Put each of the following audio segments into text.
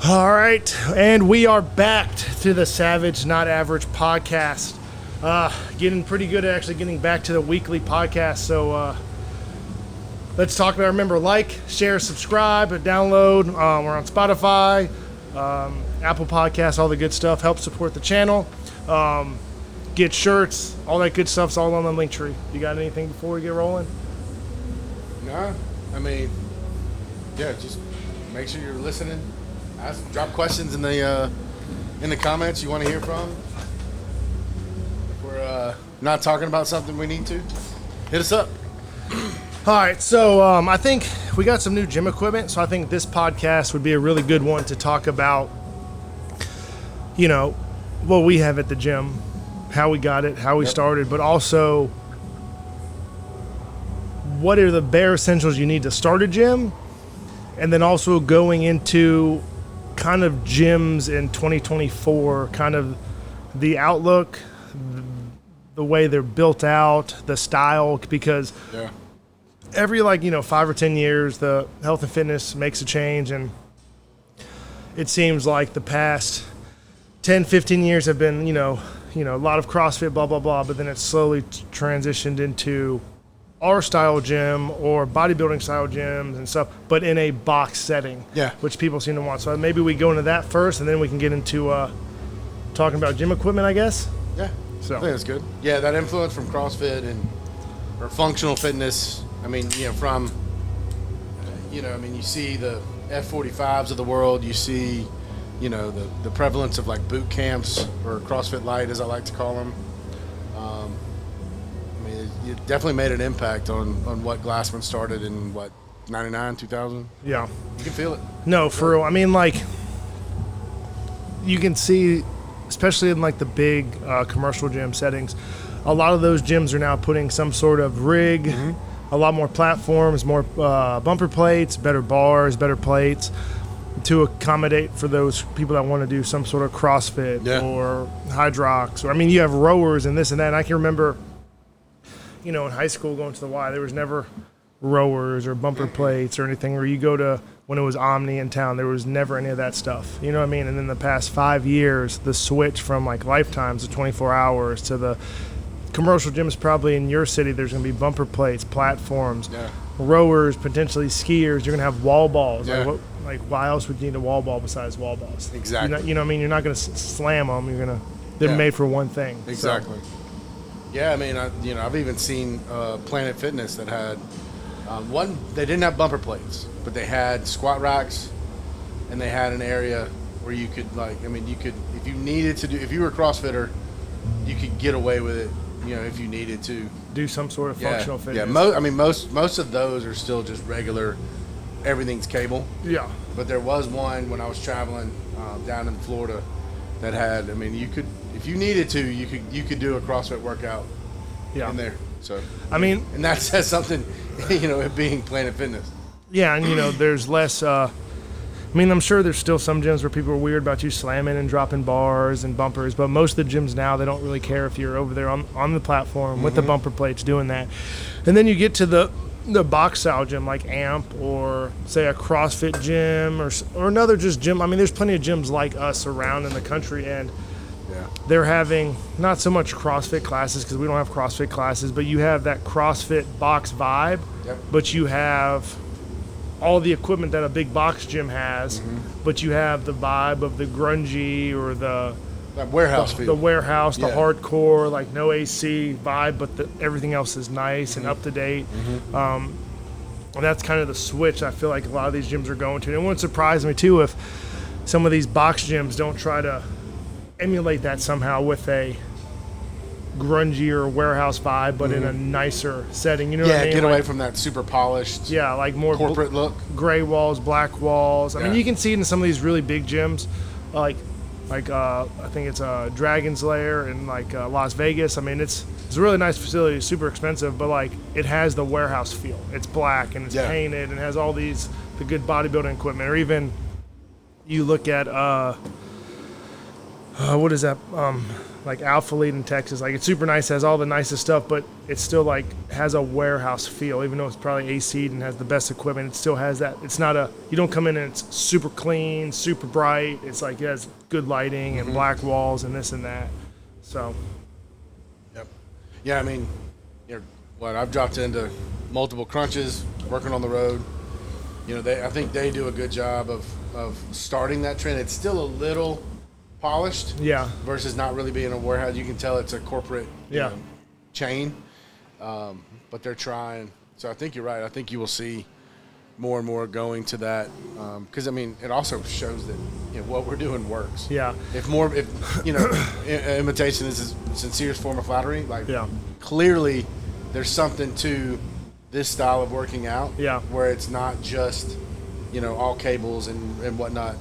All right, and we are back to the Savage Not Average podcast. Getting pretty good at actually getting back to the weekly podcast. So let's talk about. Remember, like, share, subscribe, download. We're on Spotify, Apple Podcasts, all the good stuff. Help support the channel. Get shirts, all that good stuff's all on the link tree. You got anything before we get rolling? No, I mean, yeah, just make sure you're listening. Drop questions in the comments you want to hear from. If we're not talking about something we need to, hit us up. All right, so I think we got some new gym equipment, so I think this podcast would be a really good one to talk about, you know, what we have at the gym, how we got it, how we started, but also what are the bare essentials you need to start a gym, and then also going into kind of gyms in 2024, kind of the outlook, the way they're built out, the style, because every 5 or 10 years the health and fitness makes a change, and it seems like the past 10, 15 years have been, a lot of CrossFit, blah, blah, blah, but then it's slowly transitioned into our style gym or bodybuilding style gyms and stuff, but in a box setting, which people seem to want. So maybe we go into that first, and then we can get into talking about gym equipment, I guess. Yeah, so I think that's good. Yeah, that influence from CrossFit or functional fitness. I mean, you see the F45s of the world. You see, the prevalence of like boot camps or CrossFit Light, as I like to call them. It definitely made an impact on what Glassman started in, 99, 2000? Yeah. You can feel it. No, for real. I mean, you can see, especially in, the big commercial gym settings, a lot of those gyms are now putting some sort of rig, a lot more platforms, more bumper plates, better bars, better plates, to accommodate for those people that want to do some sort of CrossFit or Hydrox. Or, you have rowers and this and that. And I can remember, in high school going to the Y, there was never rowers or bumper plates or anything. Or you go to, when it was Omni in town, there was never any of that stuff. You know what I mean? And then the past 5 years, the switch from Lifetimes to 24 hours to the commercial gyms, probably in your city, there's going to be bumper plates, platforms, rowers, potentially skiers. You're going to have wall balls. Why else would you need a wall ball besides wall balls? Exactly. You're not going to slam them. They're made for one thing. Exactly. So. Yeah, I've even seen Planet Fitness that had one. They didn't have bumper plates, but they had squat racks, and they had an area where you could you could, if you needed to if you were a CrossFitter, you could get away with it. If you needed to do some sort of functional fitness. Yeah, most of those are still just regular. Everything's cable. Yeah. But there was one when I was traveling down in Florida that had. You could. If you needed to, you could do a CrossFit workout in there. So and that says something, it being Planet Fitness. Yeah, and there's less. I'm sure there's still some gyms where people are weird about you slamming and dropping bars and bumpers, but most of the gyms now, they don't really care if you're over there on the platform with the bumper plates doing that. And then you get to the box style gym like AMP or say a CrossFit gym or another just gym. There's plenty of gyms like us around in the country, and they're having not so much CrossFit classes because we don't have CrossFit classes, but you have that CrossFit box vibe, but you have all the equipment that a big box gym has, but you have the vibe of the grungy or that warehouse feel. The warehouse, the hardcore, no AC vibe, but everything else is nice and up to date. And that's kind of the switch I feel like a lot of these gyms are going to. And it wouldn't surprise me too if some of these box gyms don't try to emulate that somehow with a grungier warehouse vibe, but in a nicer setting. You know what I mean? Get away from that super polished. More corporate look. Gray walls, black walls. You can see it in some of these really big gyms, I think it's Dragon's Lair in Las Vegas. It's a really nice facility, super expensive, but it has the warehouse feel. It's black and it's painted and has all the good bodybuilding equipment. Or even you look at what is that? Like Alpha Lead in Texas. Like, it's super nice, has all the nicest stuff, but it still like has a warehouse feel. Even though it's probably AC'd and has the best equipment, it still has that. It's not you don't come in and it's super clean, super bright. It's like it has good lighting and black walls and this and that. So. Yep. Yeah, I mean, I've dropped into multiple crunches, working on the road. I think they do a good job of starting that trend. It's still a little polished, versus not really being a warehouse. You can tell it's a corporate chain, but they're trying. So I think you're right. I think you will see more and more going to that, because it also shows that what we're doing works. Yeah. If imitation is a sincere form of flattery, clearly there's something to this style of working out, where it's not just all cables and whatnot.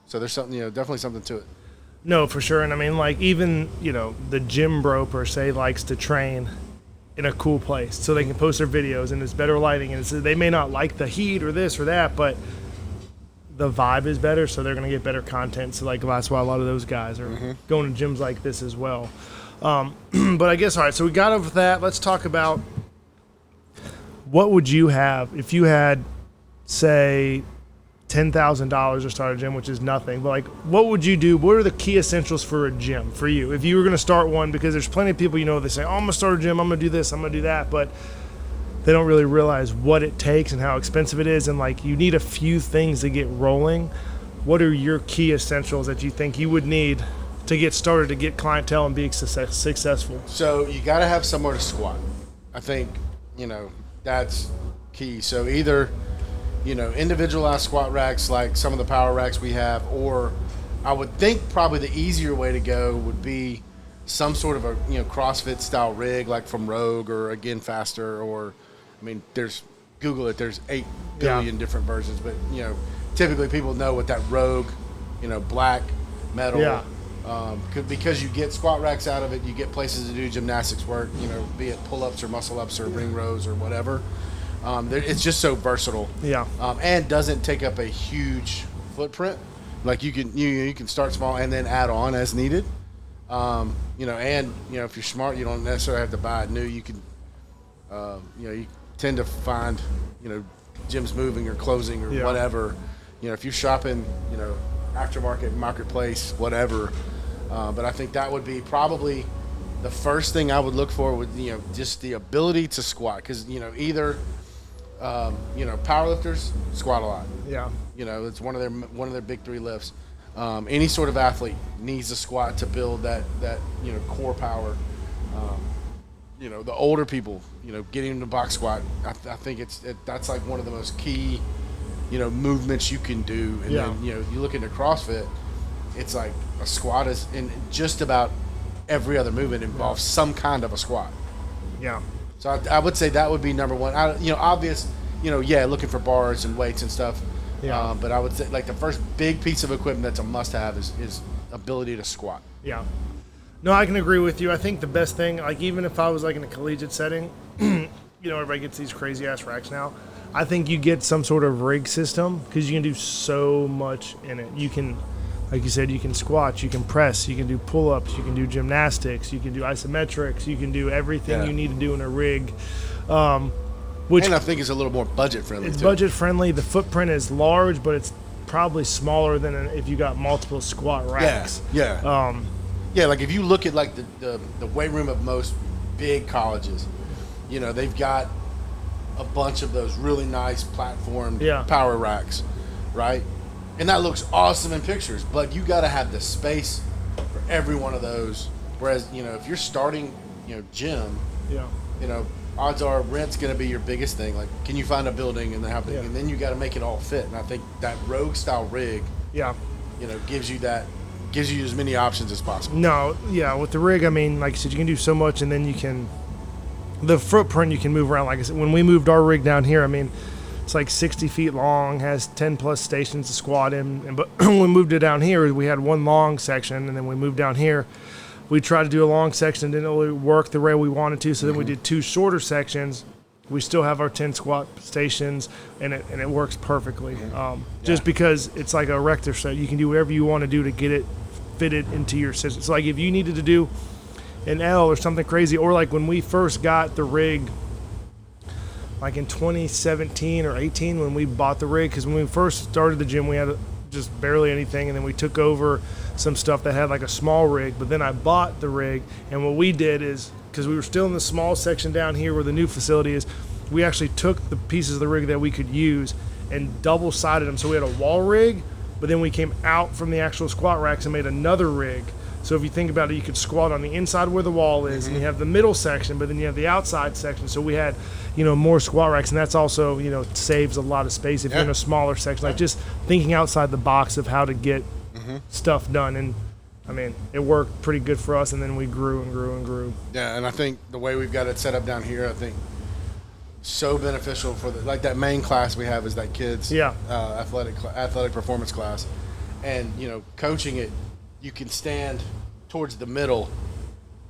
So there's something, definitely something to it. No, for sure. And like even, the gym bro per se likes to train in a cool place so they can post their videos and it's better lighting. And they may not like the heat or this or that, but the vibe is better, so they're going to get better content. So that's why a lot of those guys are going to gyms like this as well. But I guess, all right, so we got over that. Let's talk about what would you have if you had, say, $10,000 to start a gym, which is nothing. But like, what would you do? What are the key essentials for a gym for you? If you were going to start one, because there's plenty of people, they say, oh, I'm going to start a gym, I'm going to do this, I'm going to do that. But they don't really realize what it takes and how expensive it is. And like, you need a few things to get rolling. What are your key essentials that you think you would need to get started, to get clientele and be successful? So you got to have somewhere to squat. I think, that's key. So either individualized squat racks like some of the power racks we have, or I would think probably the easier way to go would be some sort of a CrossFit style rig like from Rogue or Again Faster, or Google it, there's 8 billion different versions, but typically people know what that Rogue black metal, because you get squat racks out of it, you get places to do gymnastics work, be it pull-ups or muscle-ups or ring rows or whatever. It's just so versatile, and doesn't take up a huge footprint. Like you can start small and then add on as needed. If you're smart, you don't necessarily have to buy it new. You can, you tend to find, gyms moving or closing or whatever. If you're shopping, aftermarket, marketplace, whatever. But I think that would be probably the first thing I would look for with just the ability to squat, because either powerlifters squat a lot. Yeah. It's one of their big 3 lifts. Any sort of athlete needs a squat to build that core power. The older people, getting into box squat, I think that's like one of the most key, movements you can do. And then you look into CrossFit, it's like a squat is in just about every other movement involves some kind of a squat. Yeah. So I would say that would be number one. Obvious, looking for bars and weights and stuff. Yeah. But I would say like the first big piece of equipment that's a must-have is ability to squat. Yeah. No, I can agree with you. I think the best thing, like even if I was like in a collegiate setting, everybody gets these crazy ass racks now. I think you get some sort of rig system because you can do so much in it. You can, like you said, you can squat, you can press, you can do pull-ups, you can do gymnastics, you can do isometrics, you can do everything you need to do in a rig. Which, and I think it's a little more budget-friendly, It's budget-friendly. The footprint is large, but it's probably smaller than if you got multiple squat racks. Yeah. Like if you look at like the weight room of most big colleges, they've got a bunch of those really nice platformed power racks, right? And that looks awesome in pictures, but you got to have the space for every one of those. Whereas, if you're starting, gym, odds are rent's going to be your biggest thing. Like, can you find a building and and then you got to make it all fit. And I think that Rogue style rig, gives you as many options as possible. No, with the rig, like I said, you can do so much, and then the footprint you can move around. Like I said, when we moved our rig down here, it's like 60 feet long, has 10 plus stations to squat in. But when we moved it down here, we had one long section, and then we moved down here. We tried to do a long section, didn't really work the way we wanted to, so then we did 2 shorter sections. We still have our 10 squat stations, and it works perfectly. Just because it's like a rector set. You can do whatever you want to do to get it fit it into your system. So like if you needed to do an L or something crazy, or like when we first got the rig, like in 2017 or 18 when we bought the rig, because when we first started the gym we had just barely anything, and then we took over some stuff that had like a small rig, but then I bought the rig, and what we did is, because we were still in the small section down here where the new facility is, we actually took the pieces of the rig that we could use and double-sided them. So we had a wall rig, but then we came out from the actual squat racks and made another rig. So if you think about it, you could squat on the inside where the wall is, and you have the middle section, but then you have the outside section. So we had, more squat racks, and that's also, saves a lot of space if you're in a smaller section. Like just thinking outside the box of how to get stuff done. And I mean, it worked pretty good for us, and then we grew and grew and grew. Yeah, and I think the way we've got it set up down here, I think so beneficial for like that main class we have is that kids athletic performance class, and coaching it, you can stand towards the middle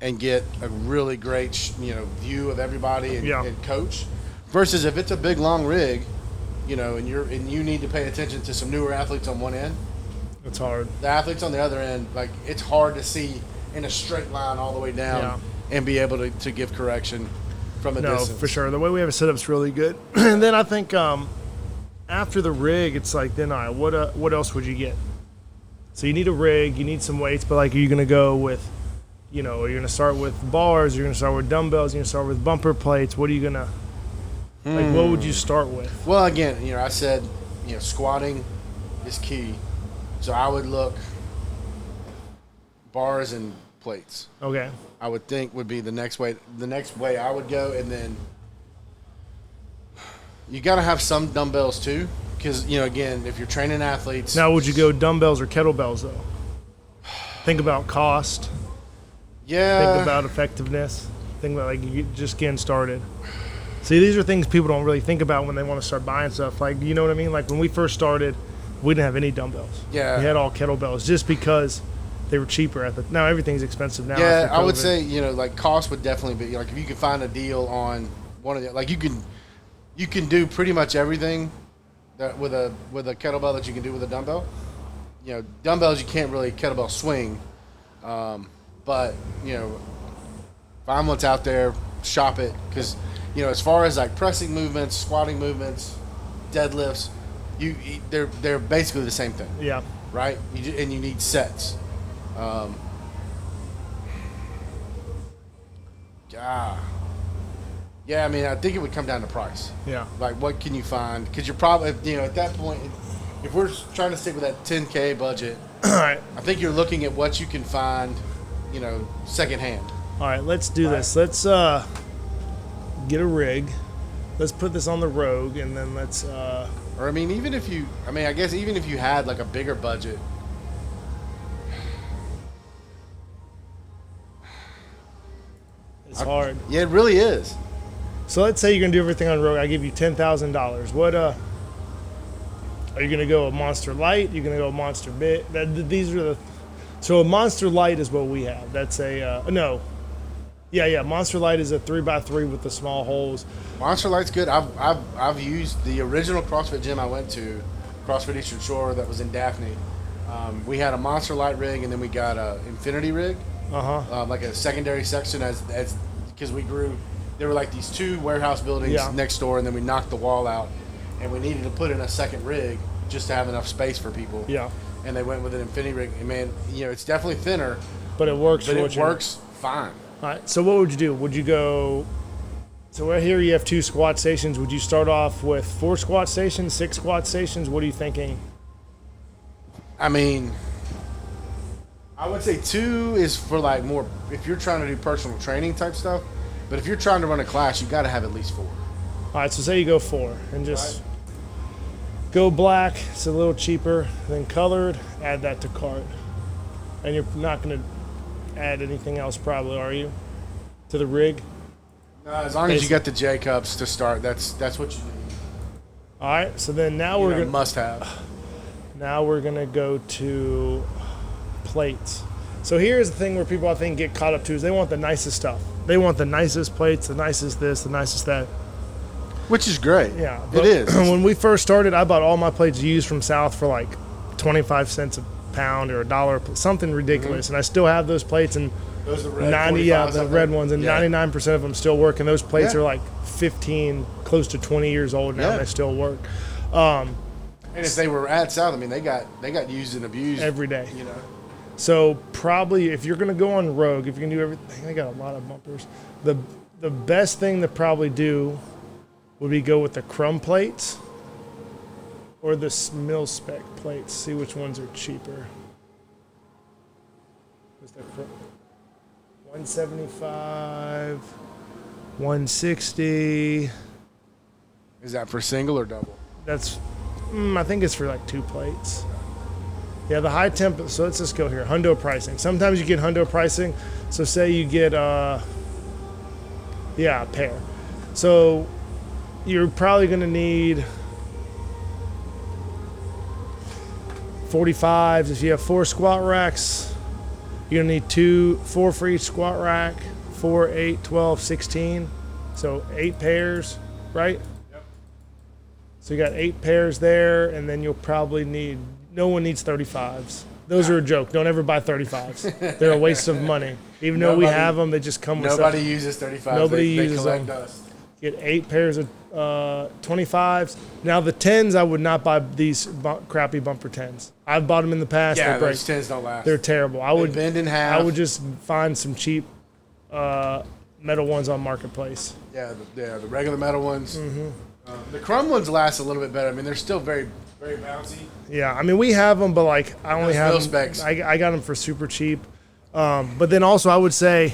and get a really great view of everybody and coach, versus if it's a big long rig, and you need to pay attention to some newer athletes on one end. It's hard. The athletes on the other end, like it's hard to see in a straight line all the way down and be able to give correction from a distance. No, for sure. The way we have it set up is really good. And then I think after the rig, it's like, then all right, what else would you get? So you need a rig, you need some weights, but like, are you going to go with, are you going to start with bars, you're going to start with dumbbells, you're going to start with bumper plates? What are you going to, like, what would you start with? Well, again, I said, squatting is key. So I would look bars and plates. Okay. I would think would be the next way I would go, and then you got to have some dumbbells too, because again, if you're training athletes. Now, would you go dumbbells or kettlebells though? Think about cost. Yeah. Think about effectiveness. Think about like you just getting started. See, these are things people don't really think about when they want to start buying stuff. Like, you know what I mean? Like when we first started, we didn't have any dumbbells. Yeah. We had all kettlebells just because they were cheaper now everything's expensive now. Yeah, I would say, like cost would definitely be like if you can find a deal on one of the, like you can do pretty much everything that with a kettlebell that you can do with a dumbbell. Dumbbells you can't really kettlebell swing. But, find what's out there, shop it, cuz as far as like pressing movements, squatting movements, deadlifts, they're basically the same thing. Yeah. Right? And you need sets. Yeah, I mean, I think it would come down to price. Yeah. Like, what can you find? Because you're probably, at that point, if we're trying to stick with that $10K budget, all right, I think you're looking at what you can find, secondhand. All right, let's do this. Let's get a rig. Let's put this on the Rogue, and then let's. Or I guess even if you had like a bigger budget. It's hard. Yeah, it really is. So let's say you're gonna do everything on Rogue. I give you $10,000. What are you gonna go a Monster Light? You're gonna go a Monster Big? These are the. So a Monster Light is what we have. That's a no. Yeah. Monster Light is a 3x3 with the small holes. Monster Light's good. I've used the original CrossFit gym I went to, CrossFit Eastern Shore, that was in Daphne. We had a Monster Light rig, and then we got a Infinity rig. Like a secondary section as because we grew. There were like these two warehouse buildings next door, and then we knocked the wall out, and we needed to put in a second rig just to have enough space for people. Yeah. And they went with an Infinity rig. And man, it's definitely thinner, but it works. But it works fine. All right. So what would you do? Would you go? So right here you have 2 squat stations. Would you start off with 4 squat stations, 6 squat stations? What are you thinking? I mean, I would say 2 is for like more if you're trying to do personal training type stuff. But if you're trying to run a class, you got to have at least 4. All right, so say you go 4 and just go black. It's a little cheaper than colored. Add that to cart, and you're not going to add anything else, probably, are you? To the rig. No, as long as you got the J cups to start, that's what you need. All right, so then now we're gonna must have. Now we're gonna go to plates. So here's the thing where people I think get caught up to is they want the nicest stuff. They want the nicest plates, the nicest this, the nicest that. Which is great. Yeah, it is. When we first started, I bought all my plates used from South for like 25 cents pound or $1, something ridiculous. And I still have those plates, and Those are red 90, the red ones, and Yeah. 99% of them still work. And those plates Yeah. are like 15, close to 20 years old now, Yeah. and they still work And if they were at South, I mean, they got used and abused every day. You know. So probably if you're gonna go on Rogue, if you can do everything, they got a lot of bumpers. The best thing to probably do would be go with the Crumb plates or the mil spec plates. See which ones are cheaper. What's the 175, 160. Is that for single or double? That's I think it's for like 2 plates. Yeah, the high temp. So let's just go here. Hundo pricing. Sometimes you get hundo pricing. So say you get a pair. So you're probably going to need 45s. If you have 4 squat racks, you're going to need 4 for each squat rack. 4, 8, 12, 16. So 8 pairs, right? Yep. So you got 8 pairs there, and then you'll probably need. No one needs 35s. Those are a joke. Don't ever buy 35s. They're a waste of money. Even though we have them, they just come with Nobody stuff. uses 35s. Nobody they uses collect them. dust. Get 8 pairs of 25s. Now the 10s, I would not buy these crappy bumper 10s. I've bought them in the past. Yeah, they break. those 10s don't last. They're terrible. I They would bend in half. I would just find some cheap metal ones on Marketplace. Yeah, the regular metal ones. Mm-hmm. The Crumb ones last a little bit better. I mean, they're still very, very bouncy. Yeah, I mean we have them, but like I only Those have mil them. specs. I got them for super cheap. But then also I would say,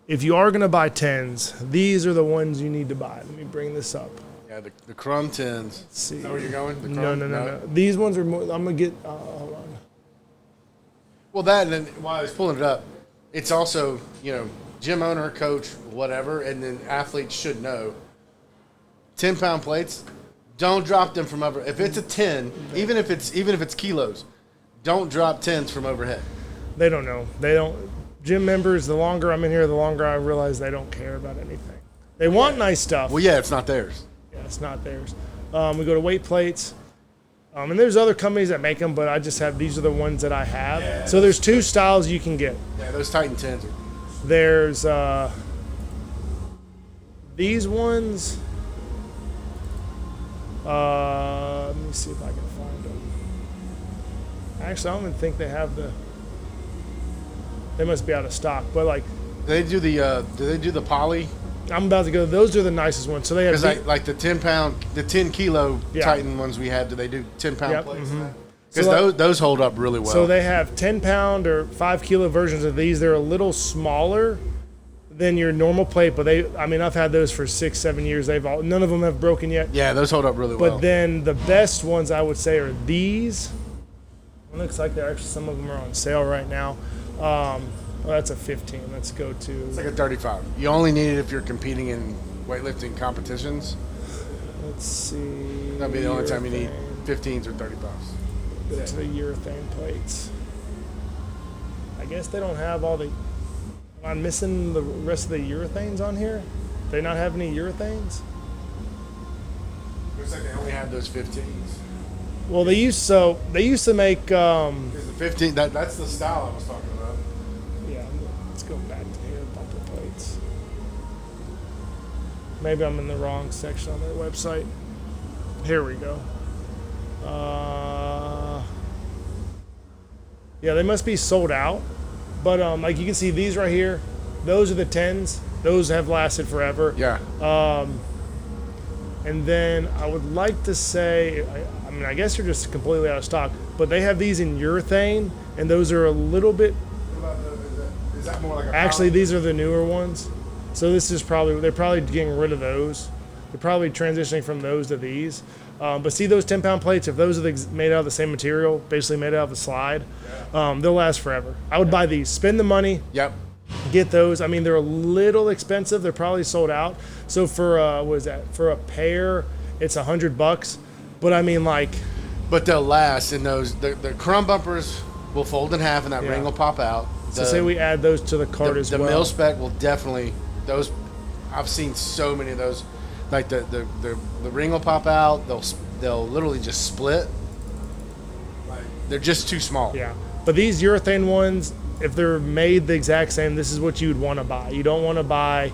if you are gonna buy 10s, these are the ones you need to buy. Let me bring this up. Yeah, the Crumb 10s. Let's see. Is that where you're going? The No, Crumb? no. These ones are more. I'm gonna get. Hold on. Well, that, and then while I was pulling it up, it's also, gym owner, coach, whatever, and then athletes should know. 10-pound plates, don't drop them from over. If it's a 10, even if it's kilos, don't drop 10s from overhead. They don't know. They don't. Gym members. The longer I'm in here, the longer I realize they don't care about anything. They want nice stuff. Well, yeah, it's not theirs. Yeah, it's not theirs. We go to weight plates. And there's other companies that make them, but I just have, these are the ones that I have. Yeah. So there's 2 styles you can get. Yeah, those Titan 10s are. There's these ones. Let me see if I can find them. Actually, I don't even think they have the. They must be out of stock, but like. Do they do the poly? I'm about to go. Those are the nicest ones. So they have. Because like the 10 kilo Yeah. Titan ones we had, do they do 10-pound Yep, plates? mhm. Because So, like- those hold up really well. So they have 10-pound or 5-kilo versions of these. They're a little smaller than your normal plate, but I've had those for 6-7 years. None of them have broken yet. yeah, those hold up really well. But then the best ones I would say are these. It looks like some of them are on sale right now. Well, that's a 15. Let's go to. It's like a 35. You only need it if you're competing in weightlifting competitions. Let's see. That'd be the only time you need urethane. 15s or 35s. Go to the urethane plates. I guess they don't have all the. Am I missing the rest of the urethanes on here? They not have any urethanes? Looks like they only have those 15s. Well, they used to make. Because the 15, that's the style I was talking about. Yeah, let's go back to here. Bumper plates. Maybe I'm in the wrong section on their website. Here we go. Yeah, they must be sold out. But like you can see these right here, those are the 10s. Those have lasted forever. Yeah. And then I would like to say, I guess they're just completely out of stock. But they have these in urethane, and those are a little bit. What about is that more like a Actually, poly? these are the newer ones. So they're probably getting rid of those. They're probably transitioning from those to these. But see those 10-pound plates, if those are made out of the same material, basically made out of a slide, they'll last forever. I would buy these. Spend the money. Yep. Get those. I mean, they're a little expensive. They're probably sold out. So for what is that? For a pair, it's $100. But I mean, like. But they'll last, and the Crumb bumpers will fold in half, and that Yeah. ring will pop out. So say we add those to the cart as the well. mil spec will definitely those. I've seen so many of those. Like the ring will pop out. They'll literally just split. Like they're just too small. Yeah. But these urethane ones, if they're made the exact same, this is what you would want to buy. You don't want to buy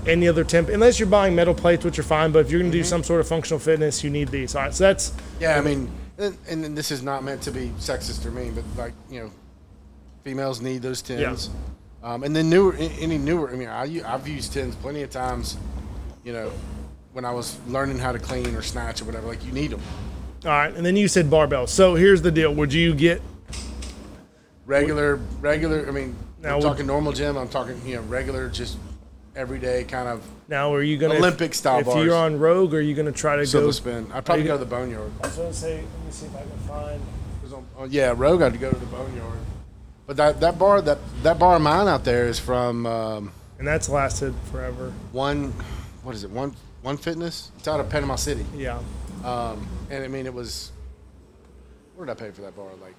any other temp, unless you're buying metal plates, which are fine. But if you're going to do some sort of functional fitness, you need these. All right, so that's yeah. I mean, and this is not meant to be sexist or mean, but like females need those tins. Yeah. And then any newer. I mean, I've used tins plenty of times. When I was learning how to clean or snatch or whatever, like you need them. All right, and then you said barbells. So here's the deal: would you get regular? I mean, I'm talking normal gym. I'm talking regular, just everyday kind of. Now, are you gonna Olympic style bars? If you're on Rogue, are you gonna try to go spin? I'd probably go to the Boneyard. I was gonna say, let me see if I can find. Yeah, Rogue. I'd go to the Boneyard. But that bar of mine out there is from. And that's lasted forever. What is it? One Fitness. It's out of Panama City. Yeah. And I mean, it was. What did I pay for that bar? Like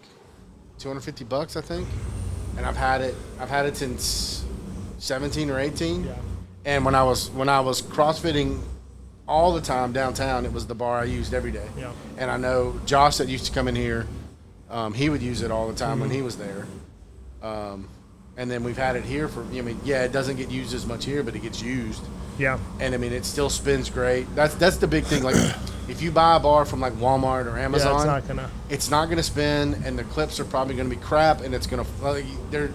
$250, I think. And I've had it since 17 or 18. Yeah. And when I was CrossFitting all the time downtown, it was the bar I used every day. Yeah. And I know Josh that used to come in here, he would use it all the time when he was there. And then we've had it here for. It doesn't get used as much here, but it gets used. Yeah. And I mean, it still spins great. That's the big thing. Like, if you buy a bar from like Walmart or Amazon, it's not gonna spin, and the clips are probably gonna be crap, and it's gonna. They're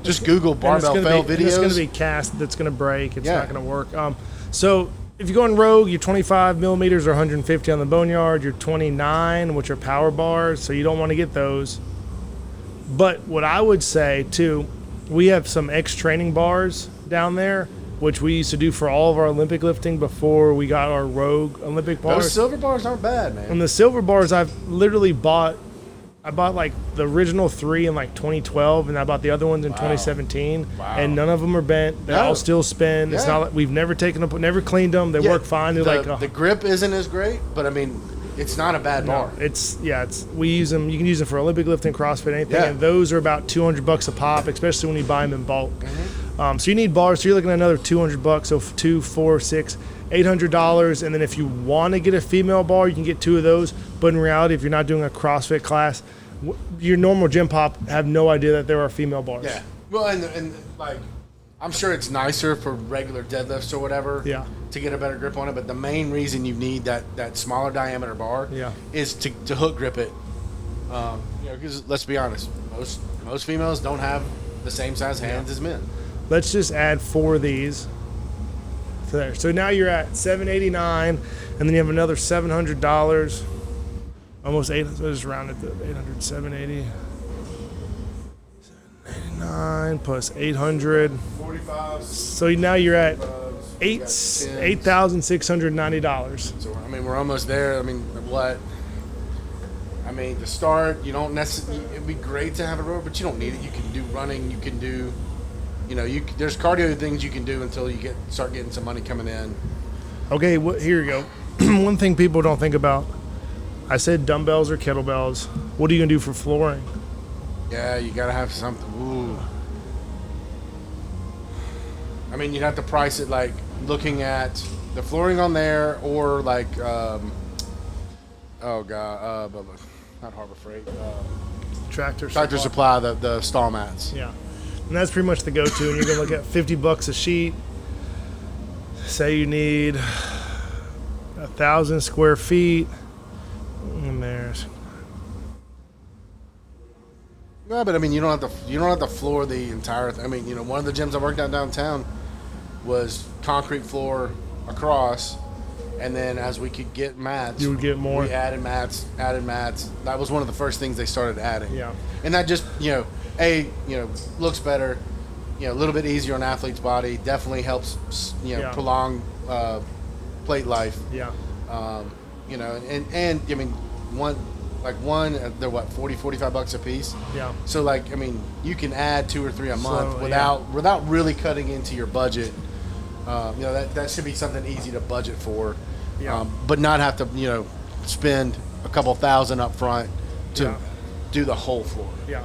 just Google barbell fail videos. It's gonna be cast. That's gonna break. It's not gonna work. So if you go on Rogue, you're 25 millimeters or 150 on the Boneyard. You're 29, which are power bars. So you don't want to get those. But what I would say too, we have some X training bars down there, which we used to do for all of our Olympic lifting before we got our Rogue Olympic bars. Those silver bars aren't bad, man. And the silver bars, I've literally bought like the original 3 in like 2012, and I bought the other ones in 2017. Wow. And none of them are bent. They all still spin. Yeah. It's not like we've never taken them, never cleaned them. They work fine. They're the grip isn't as great, but I mean, it's not a bad bar. We use them. You can use them for Olympic lifting, CrossFit, anything. Yeah. And those are about $200 a pop, especially when you buy them in bulk. Mm-hmm. So you need bars. So you're looking at another $200. So $2, $4, $6, $800. And then if you want to get a female bar, you can get 2 of those. But in reality, if you're not doing a CrossFit class, your normal gym pop have no idea that there are female bars. Yeah. Well, and like, I'm sure it's nicer for regular deadlifts or whatever. Yeah. To get a better grip on it, but the main reason you need that smaller diameter bar. Yeah. Is to hook grip it. Because let's be honest, most females don't have the same size hands as men. Let's just add 4 of these to there. So now you're at $789, and then you have another $700. Almost 800. So just round it to 800, 780. 789 plus 800. 45. So now you're at $8,690. So I mean, we're almost there. I mean, what? I mean, to start, you don't necessarily. It'd be great to have a rower, but you don't need it. You can do running. You can do. There's cardio things you can do until you start getting some money coming in. Okay, here you go. One thing people don't think about. I said dumbbells or kettlebells. What are you gonna do for flooring? Yeah, you gotta have something. Ooh. I mean, you'd have to price it like looking at the flooring on there, or like, not Harbor Freight. Tractor Supply, the stall mats. Yeah, and that's pretty much the go-to. And you're gonna look at $50 a sheet. Say you need 1,000 square feet. And there's. No, but I mean, you don't have to floor the entire thing. I mean, one of the gyms I worked at downtown was concrete floor across, and then as we could get mats, you would get more. We added mats. That was one of the first things they started adding. Yeah, and that just looks better. A little bit easier on athlete's body. Definitely helps prolong plate life. Yeah. And I mean they're what, $40-$45 a piece. Yeah. So like, I mean, you can add 2 or 3 a month without really cutting into your budget. That should be something easy to budget for. Yeah. But not have to spend a couple thousand up front to do the whole floor. Yeah.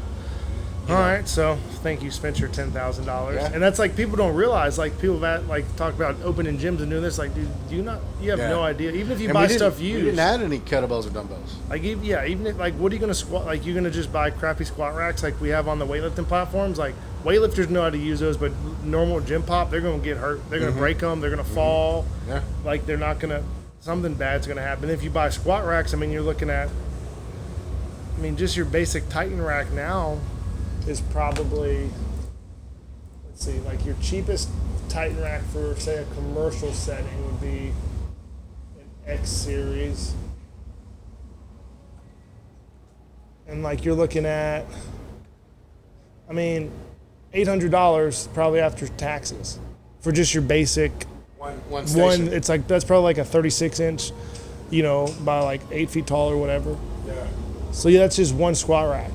All right, so thank you, spent your $10,000, Yeah. and that's like people don't realize. Like people that like talk about opening gyms and doing this. Like, dude, you have no idea. Even if you buy stuff used, we didn't add any kettlebells or dumbbells. Like even if, like, what are you gonna squat? Like you're gonna just buy crappy squat racks like we have on the weightlifting platforms. Like weightlifters know how to use those, but normal gym pop, they're gonna get hurt. They're gonna break them. They're gonna fall. Yeah. Like they're not gonna. Something bad's gonna happen. If you buy squat racks, I mean, you're looking at. I mean, just your basic Titan rack now is probably, let's see, like your cheapest Titan rack for, say, a commercial setting would be an X series. And like you're looking at, I mean, $800 probably after taxes for just your basic one station. It's like, that's probably like a 36-inch, by like 8 feet tall or whatever. Yeah. So yeah, that's just one squat rack.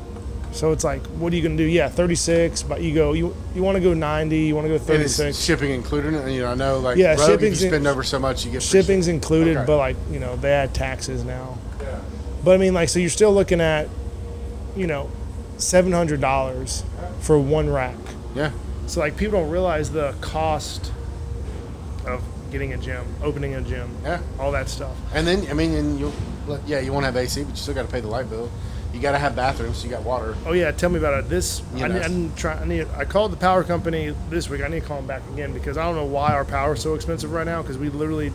So it's like, what are you gonna do? Yeah, 36, but you want to go 90, you want to go 36. And is shipping included? And I know like yeah, Rogue, if you spend over so much, you get free shipping's included, okay. but like they add taxes now. Yeah. But I mean, like, so you're still looking at, $700 for one rack. Yeah. So like people don't realize the cost of getting a gym, opening a gym, all that stuff. And then you won't have AC, but you still got to pay the light bill. You got to have bathrooms, so you got water. Oh yeah, tell me about it. I called the power company this week. I need to call them back again because I don't know why our power is so expensive right now. Because we literally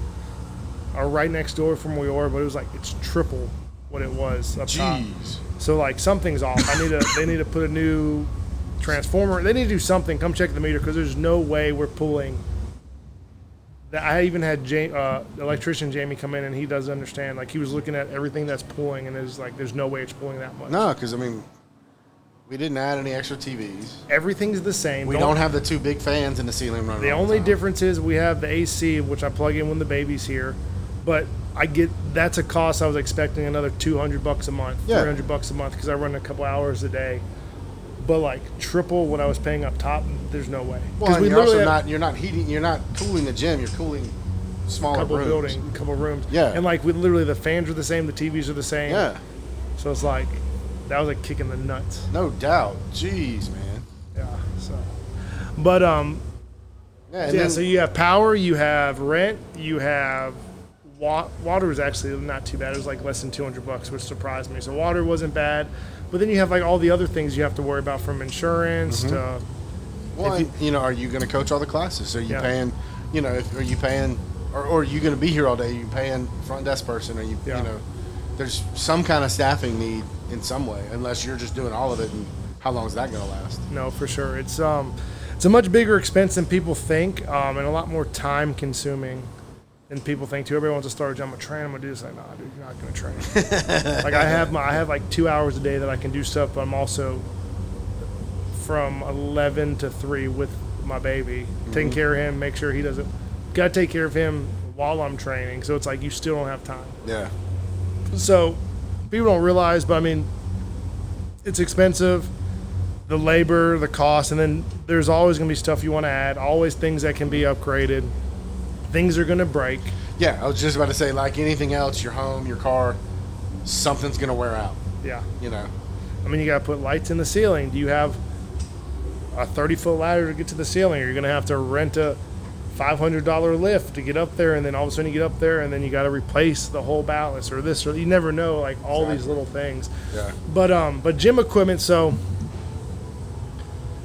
are right next door from where we are, but it was like it's triple what it was up top. Jeez. So like something's off. They need to put a new transformer. They need to do something. Come check the meter because there's no way we're pulling. I even had the electrician Jamie come in, and he doesn't understand. Like he was looking at everything that's pulling, and it's like there's no way it's pulling that much. No, because we didn't add any extra TVs. Everything's the same. We don't have the two big fans in the ceiling running. The only difference is we have the AC, which I plug in when the baby's here, but that's a cost I was expecting another $200 a month, $300 a month because I run a couple hours a day. But like triple what I was paying up top, there's no way. Well, you're not heating, you're not cooling the gym, you're cooling smaller rooms. Couple rooms. Yeah. And like the fans are the same, the TVs are the same. Yeah. So it's like that was like kicking the nuts. No doubt. Jeez, man. Yeah. So, but so you have power, you have rent, you have water was actually not too bad. It was like less than $200, which surprised me. So water wasn't bad. But then you have like all the other things you have to worry about from insurance to. Well, are you going to coach all the classes? Are you paying? Are you paying? Or are you going to be here all day? Are you paying front desk person? Are you? There's some kind of staffing need in some way, unless you're just doing all of it. And how long is that going to last? No, for sure. It's a much bigger expense than people think, and a lot more time consuming. And people think too. Everybody wants to start a gym. I'm gonna train. I'm gonna do this. Like, nah, dude, you're not gonna train. Like I have like 2 hours a day that I can do stuff, but I'm also from 11 to 3 with my baby, taking care of him, make sure he doesn't. Gotta take care of him while I'm training. So it's like you still don't have time. Yeah. So people don't realize, but I mean, it's expensive. The labor, the cost, and then there's always gonna be stuff you want to add. Always things that can be upgraded. Things are going to break. Yeah, I was just about to say, like anything else, your home, your car, something's going to wear out. Yeah. I mean, you got to put lights in the ceiling. Do you have a 30-foot ladder to get to the ceiling? Or you're going to have to rent a $500 lift to get up there, and then all of a sudden you get up there, and then you got to replace the whole ballast or this, or you never know, like all these little things. Yeah. But gym equipment, so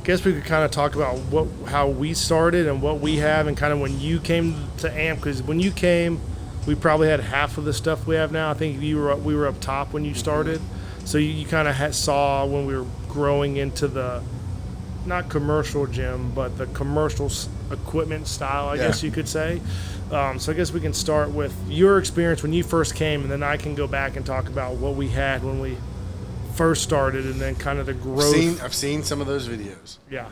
guess we could kind of talk about how we started and what we have, and kind of when you came to AMP, because when you came, we probably had half of the stuff we have now. I think we were up top when you started, so you kind of saw when we were growing into the not commercial gym, but the commercial equipment style, I guess you could say. So I guess we can start with your experience when you first came, and then I can go back and talk about what we had when we first started, and then kind of the growth. I've seen some of those videos. Yeah.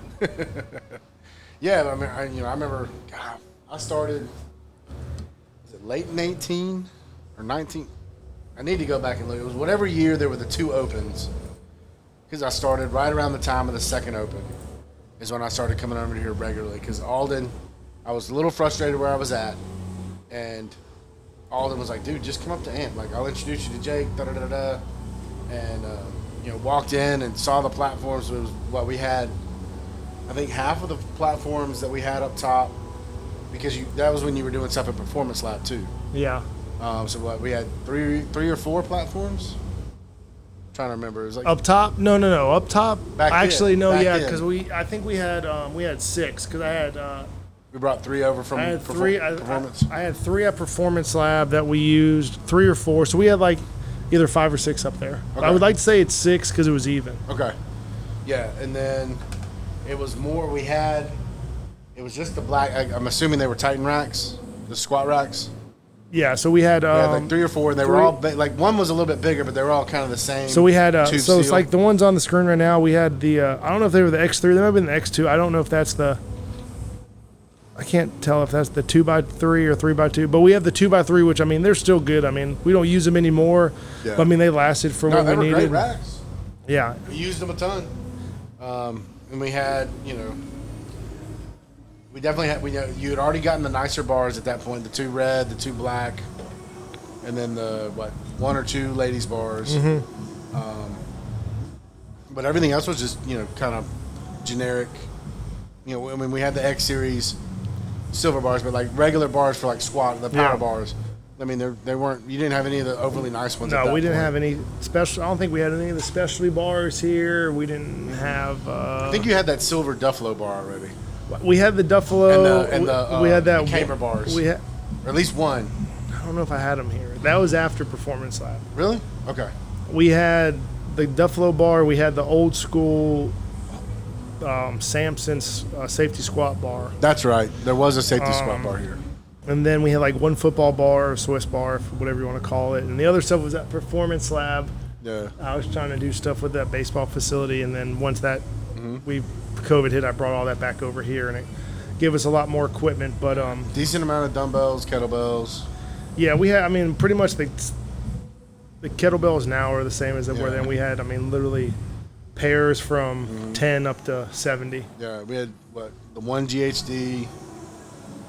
Yeah, I mean, I remember. God, I started. Was it late in 18 or 19? I need to go back and look. It was whatever year there were the 2 opens, because I started right around the time of the second open. Is when I started coming over here regularly. Because Alden, I was a little frustrated where I was at, and Alden was like, "Dude, just come up to AMP. Like, I'll introduce you to Jake." Da da da da. And walked in and saw the platforms. It was what we had. I think half of the platforms that we had up top, because that was when you were doing stuff at Performance Lab too. Yeah. So what we had three or four platforms. I'm trying to remember. It was like up top. No. Up top. Actually, no. Back Yeah, in. because I think we had 6. Because I had. We brought 3 over from Performance. I had 3 at Performance Lab that we used, 3 or 4. So we had like either 5 or 6 up there. Okay. I would like to say it's 6 because it was even. Okay. Yeah, and then it was more. It was just the black. I'm assuming they were Titan racks, the squat racks. Yeah, so we had like 3 or 4. And they were all like one was a little bit bigger, but they were all kind of the same. So we had so it's like the ones on the screen right now. We had the I don't know if they were the X3. They might have been the X2. I don't know if that's the. I can't tell if that's the 2x3 or 3x2, but we have the 2x3, which I mean they're still good. I mean we don't use them anymore, but I mean they lasted for what we needed. Great racks. Yeah, we used them a ton, and we had we definitely had you had already gotten the nicer bars at that point, the 2 red, the 2 black, and then the 1 or 2 ladies bars. Mm-hmm. But everything else was just kind of generic. I mean we had the X Series silver bars, but like regular bars for like squat, the power bars. I mean, they weren't. You didn't have any of the overly nice ones. No, we didn't have any special. I don't think we had any of the specialty bars here. We didn't have. I think you had that silver Duffalo bar already. We had the Duffalo. And we had that Camer bars. We had, or at least one. I don't know if I had them here. That was after Performance Lab. Really? Okay. We had the Duffalo bar. We had the old school. Samson's safety squat bar. That's right. There was a safety squat bar here. And then we had like one football bar, or Swiss bar, whatever you want to call it. And the other stuff was at Performance Lab. Yeah. I was trying to do stuff with that baseball facility, and then once that COVID hit, I brought all that back over here, and it gave us a lot more equipment. But decent amount of dumbbells, kettlebells. Yeah, we had. I mean, pretty much the kettlebells now are the same as they were then. We had. I mean, literally. Pairs from 10 up to 70. Yeah, we had the 1 GHD.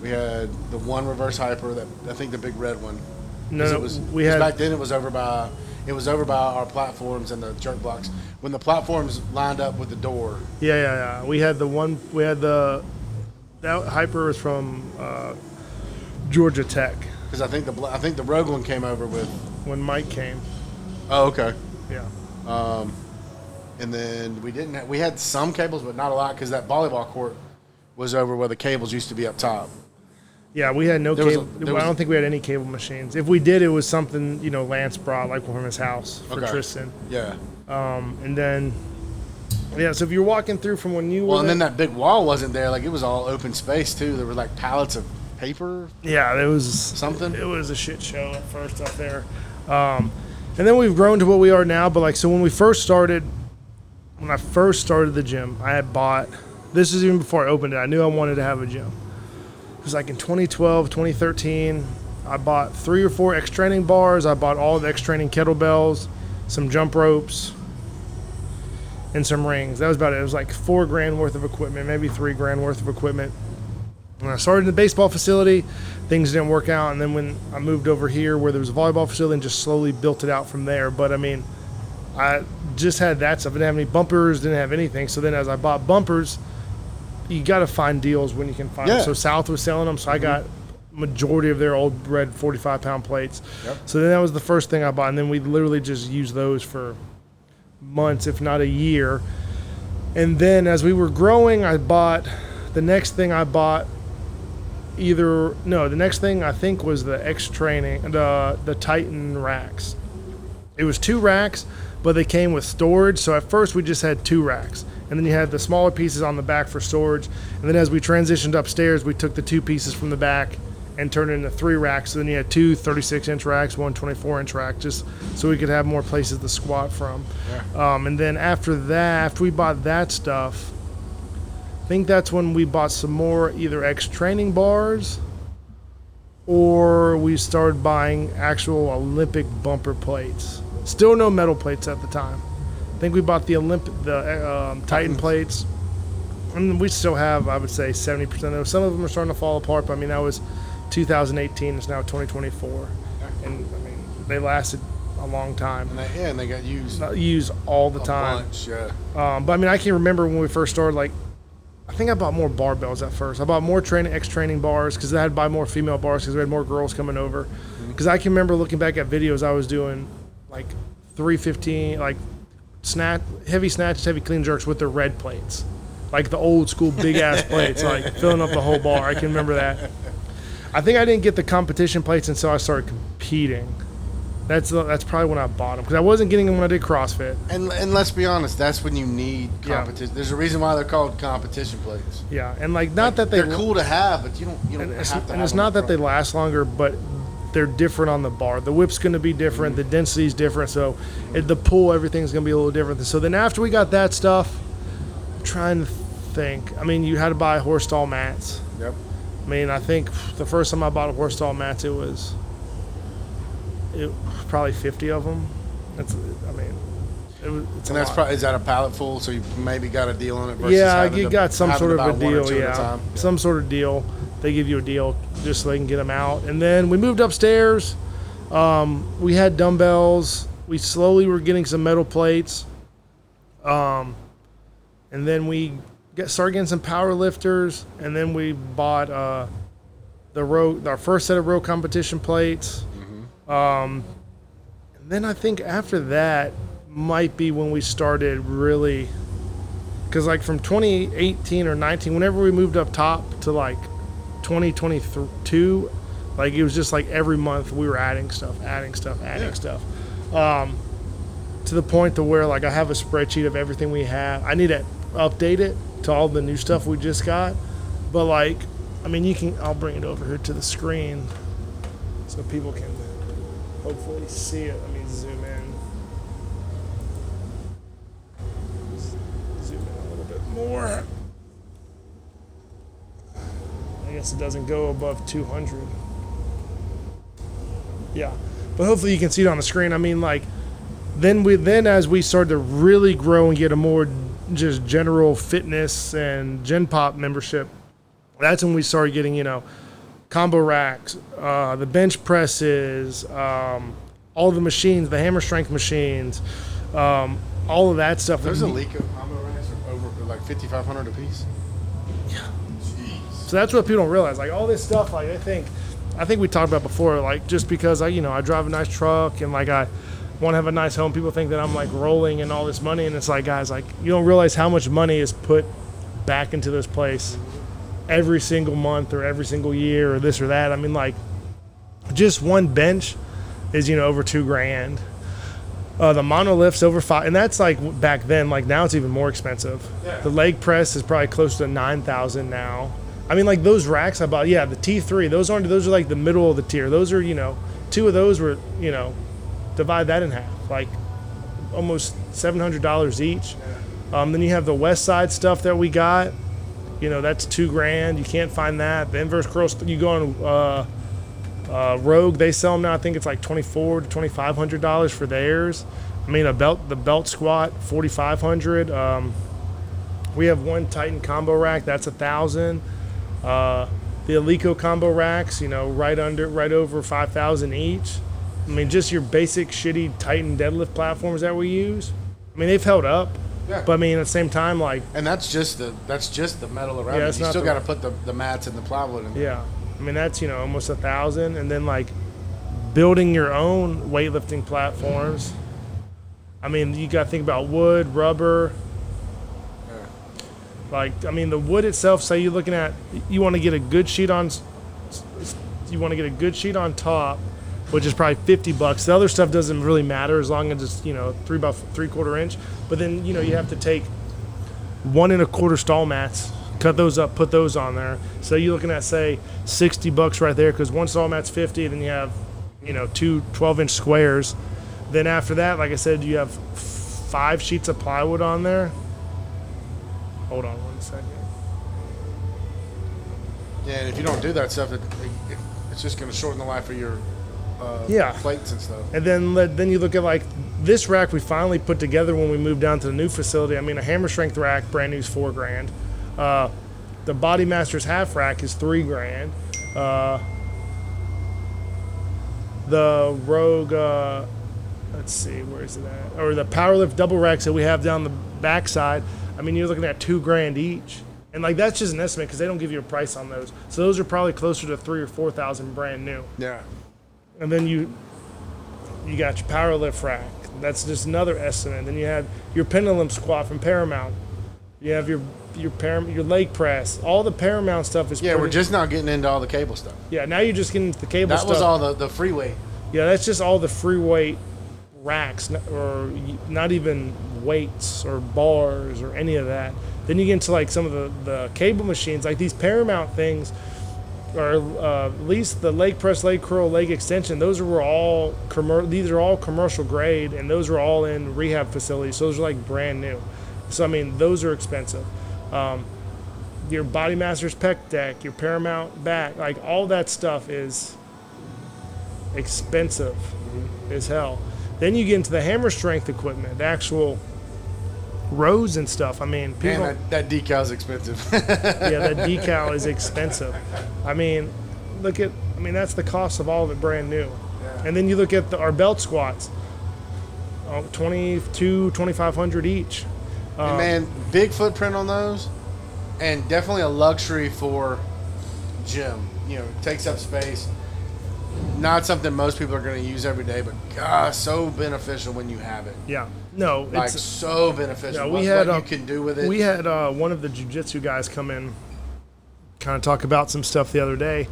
We had the 1 reverse hyper. That I think the big red one. No, we had back then. It was over by our platforms and the jerk blocks. When the platforms lined up with the door. Yeah. We had the one. We had that hyper was from Georgia Tech. Because I think the Rogue one came over with when Mike came. Oh, okay. Yeah. And then we had some cables, but not a lot because that volleyball court was over where the cables used to be up top. Yeah, we had no cable. I don't think we had any cable machines. If we did, it was something Lance brought like from his house for Tristan. Yeah. And then so if you're walking through from when you and then that big wall wasn't there. Like it was all open space too. There were like pallets of paper. Yeah, there was something. It was a shit show at first up there. And then we've grown to what we are now. But so when I first started the gym, I had bought, this is even before I opened it, I knew I wanted to have a gym. It was like in 2012, 2013, I bought 3 or 4 X training bars. I bought all the X training kettlebells, some jump ropes, and some rings. That was about it. It was like $4,000 worth of equipment, maybe $3,000 worth of equipment. When I started in the baseball facility, things didn't work out. And then when I moved over here where there was a volleyball facility and just slowly built it out from there. But I mean, I just had that stuff. I didn't have any bumpers, didn't have anything. So then as I bought bumpers, you got to find deals when you can find them. So South was selling them, so I got majority of their old red 45-pound plates. Yep. So then that was the first thing I bought, and then we literally just used those for months, if not a year. And then as we were growing, the next thing I think was the X Training, the Titan racks. It was 2 racks, but they came with storage. So at first we just had 2 racks. And then you had the smaller pieces on the back for storage. And then as we transitioned upstairs, we took the 2 pieces from the back and turned it into 3 racks. So then you had 2 36-inch racks, 1 24-inch rack, just so we could have more places to squat from. Yeah. And then after we bought that stuff, I think that's when we bought some more either X training bars or we started buying actual Olympic bumper plates. Still no metal plates at the time. I think we bought the Titan plates, and we still have, I would say, 70% of those. Some of them are starting to fall apart, but I mean, that was 2018. It's now 2024. And I mean, they lasted a long time. And they got used all the time. Bunch, yeah. But I mean, I can remember when we first started, like, I think I bought more barbells at first. I bought more training bars because I had to buy more female bars because we had more girls coming over. Because I can remember looking back at videos I was doing, like 315, like heavy snatches, heavy clean jerks with the red plates, like the old school big ass plates, like filling up the whole bar. I can remember that. I think I didn't get the competition plates until I started competing. That's probably when I bought them because I wasn't getting them when I did CrossFit. And let's be honest, that's when you need competition. Yeah. There's a reason why they're called competition plates. Yeah, and like not that they're cool to have, but you don't have to have them. And it's not that they last longer, but they're different on the bar. The whip's going to be different. The density's different. So the pull, everything's going to be a little different. So then after we got that stuff, I'm trying to think. I mean, you had to buy horse stall mats. Yep. I mean, I think the first time I bought a horse stall mats, it was probably 50 of them. It's probably, is that a pallet full? So you maybe got a deal on it. Versus you got some sort of a deal. Yeah, some sort of deal. They give you a deal just so they can get them out. And then we moved upstairs. We had dumbbells. We slowly were getting some metal plates. And then we started getting some power lifters. And then we bought our first set of row competition plates. And then I think after that might be when we started really, because like from 2018 or 19, whenever we moved up top to like 2022, like it was just like every month we were adding stuff. To the point to where like I have a spreadsheet of everything we have. I need to update it to all the new stuff we just got. But like, I mean, I'll bring it over here to the screen so people can hopefully see it. Let me zoom in. Zoom in a little bit more. I guess it doesn't go above 200. Yeah, but hopefully you can see it on the screen. I mean, like, then as we started to really grow and get a more just general fitness and Gen Pop membership, that's when we started getting, combo racks, the bench presses, all the machines, the hammer strength machines, all of that stuff. Those Eleiko combo racks are over like $5,500 a piece. Yeah. Jeez. So that's what people don't realize. Like all this stuff, like I think we talked about before. Like just because I drive a nice truck and like I want to have a nice home, people think that I'm like rolling in all this money, and it's like, guys, like you don't realize how much money is put back into this place every single month or every single year or this or that. I mean, like, just one bench is, over $2,000. The monolift's over $5,000, and that's like back then. Like now, it's even more expensive. Yeah. The leg press is probably close to $9,000 now. I mean, like those racks I bought. Yeah, the T3. Those are like the middle of the tier. Those are two of those were divide that in half, like almost $700 each. Yeah. Then you have the West Side stuff that we got. That's $2,000. You can't find that. The inverse curls, you go on Rogue, they sell them now. I think it's like $2,400 to $2,500 for theirs. I mean, the belt squat, $4,500. We have one Titan combo rack, that's $1,000. The Eleiko combo racks, right over $5,000 each. I mean, just your basic shitty Titan deadlift platforms that we use. I mean, they've held up. Yeah. But I mean, at the same time, like, and that's just the metal around it. You still got to put the mats and the plywood in there. Yeah, I mean that's almost $1,000, and then like building your own weightlifting platforms. I mean, you got to think about wood, rubber. Yeah. Like, I mean, the wood itself. Say you want to get a good sheet on. You want to get a good sheet on top, which is probably $50. The other stuff doesn't really matter as long as it's 3 by 3/4 inch. But then you have to take 1 1/4 stall mats, cut those up, put those on there. So you're looking at say $60 right there because one stall mat's $50. Then you have 2 12-inch squares. Then after that, like I said, you have 5 sheets of plywood on there. Hold on 1 second. Yeah, and if you don't do that stuff, it's just going to shorten the life of your plates and stuff. And then you look at like this rack we finally put together when we moved down to the new facility. I mean, a hammer strength rack, brand new, is $4,000. The Body Masters half rack is $3,000. The Rogue let's see, where is it at? Or the Powerlift double racks that we have down the backside. I mean, you're looking at $2,000 each, and like that's just an estimate because they don't give you a price on those. So those are probably closer to 3,000 or 4,000 brand new. Yeah. And then you got your Powerlift rack. That's just another estimate. Then you have your pendulum squat from Paramount. You have your leg press. All the Paramount stuff is we're just now getting into all the cable stuff. Yeah, now you're just getting into the cable that stuff. That was all the free weight. Yeah, that's just all the free weight racks, or not even weights or bars or any of that. Then you get into like some of the cable machines, like these Paramount things, or at least the leg press, leg curl, leg extension. These are all commercial grade, and those are all in rehab facilities. So those are like brand new. So I mean, those are expensive. Your Body Masters pec deck, your Paramount back, like all that stuff is expensive as hell. Then you get into the hammer strength equipment, the actual rows and stuff. I mean, people, that decal is expensive. Yeah, that decal is expensive. I mean, that's the cost of all of it brand new. Yeah. And then you look at our belt squats, 2,500 each. And man, big footprint on those, and definitely a luxury for gym. Takes up space. Not something most people are going to use every day, but gosh, so beneficial when you have it. Yeah, no, it's so beneficial. Yeah, what you can do with it. We had one of the jiu-jitsu guys come in, kind of talk about some stuff the other day,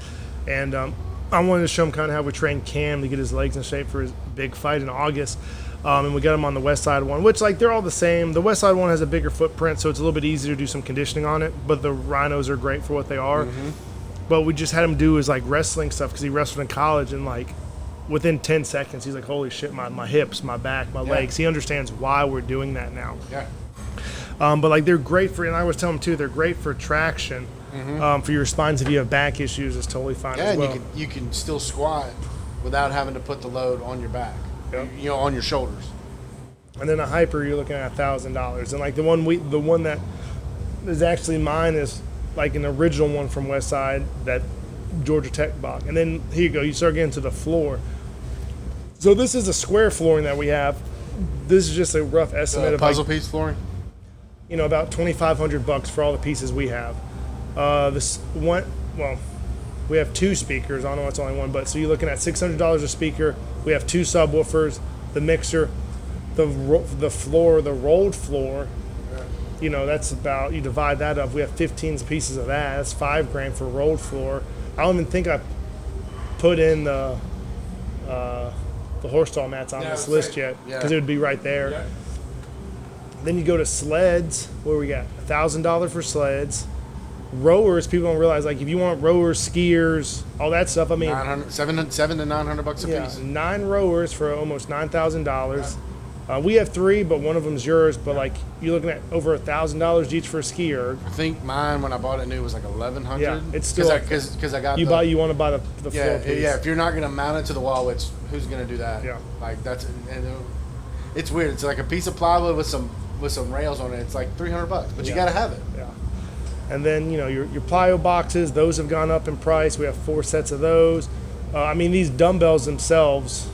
and I wanted to show him kind of how we trained Cam to get his legs in shape for his big fight in August. And we got him on the West Side one, which they're all the same. The West Side one has a bigger footprint, so it's a little bit easier to do some conditioning on it. But the Rhinos are great for what they are. Mm-hmm. But we just had him do his wrestling stuff because he wrestled in college, and within 10 seconds he's like, holy shit, my hips, my back, my legs. He understands why we're doing that now. Yeah. But they're great for, and I was telling him too, they're great for traction. Mm-hmm. For your spines. If you have back issues, it's totally fine as well. And you can still squat without having to put the load on your back. Yep. On your shoulders. And then a hyper, you're looking at $1,000. And the one that is actually mine is an original one from West Side, that Georgia Tech box. And then here you go, you start getting to the floor. So this is a square flooring that we have. This is just a rough estimate of puzzle piece flooring. About $2,500 for all the pieces we have. We have 2 speakers. I don't know it's only one, but so you're looking at $600 a speaker. We have 2 subwoofers, the mixer, the floor, the rolled floor. That's about, you divide that up. We have 15 pieces of that. That's $5,000 for rolled floor. I don't even think I put in the horse stall mats on this list yet, because it would be right there. Yeah. Then you go to sleds, where we got $1,000 for sleds. Rowers, people don't realize, if you want rowers, skiers, all that stuff, $700 to $900 a piece. 9 rowers for almost $9,000. We have 3, but one of them's yours. But you're looking at over $1,000 each for a ski erg. I think mine, when I bought it new, was $1,100. Yeah, it's still because I got you want to buy the floor piece. Yeah. If you're not going to mount it to the wall, who's going to do that? Yeah, it's weird. It's like a piece of plywood with some rails on it. It's like $300, but you got to have it. Yeah. And then your plyo boxes, those have gone up in price. We have 4 sets of those. These dumbbells themselves,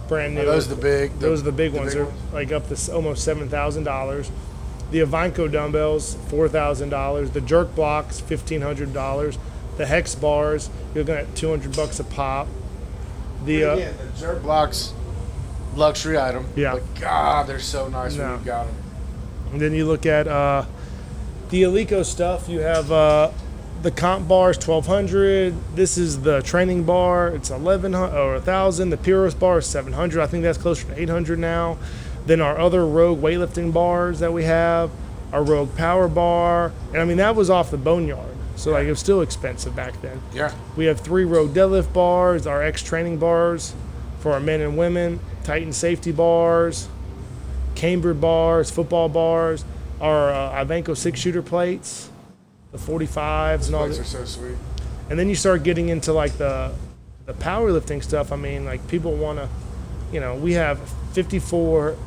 brand new. Those are the big. Those are the big ones. They're up to almost $7,000. The Avanco dumbbells, $4,000. The jerk blocks, $1,500. The hex bars, you're looking at $200 a pop. The jerk blocks, luxury item. Yeah. But God, they're so nice when you've got them. And then you look at the Eleiko stuff. You have the comp bar is $1,200. This is the training bar. It's $1,100 or $1,000. The Pyros bar is $700. I think that's closer to $800 now. Then our other Rogue weightlifting bars that we have, our Rogue Power bar, and that was off the Boneyard, so it was still expensive back then. Yeah. We have 3 Rogue deadlift bars, our X training bars for our men and women, Titan safety bars, cambered bars, football bars. Our Ivanko 6-shooter plates, the 45s and all that. Plates are so sweet. And then you start getting into the powerlifting stuff. People want to, we have 55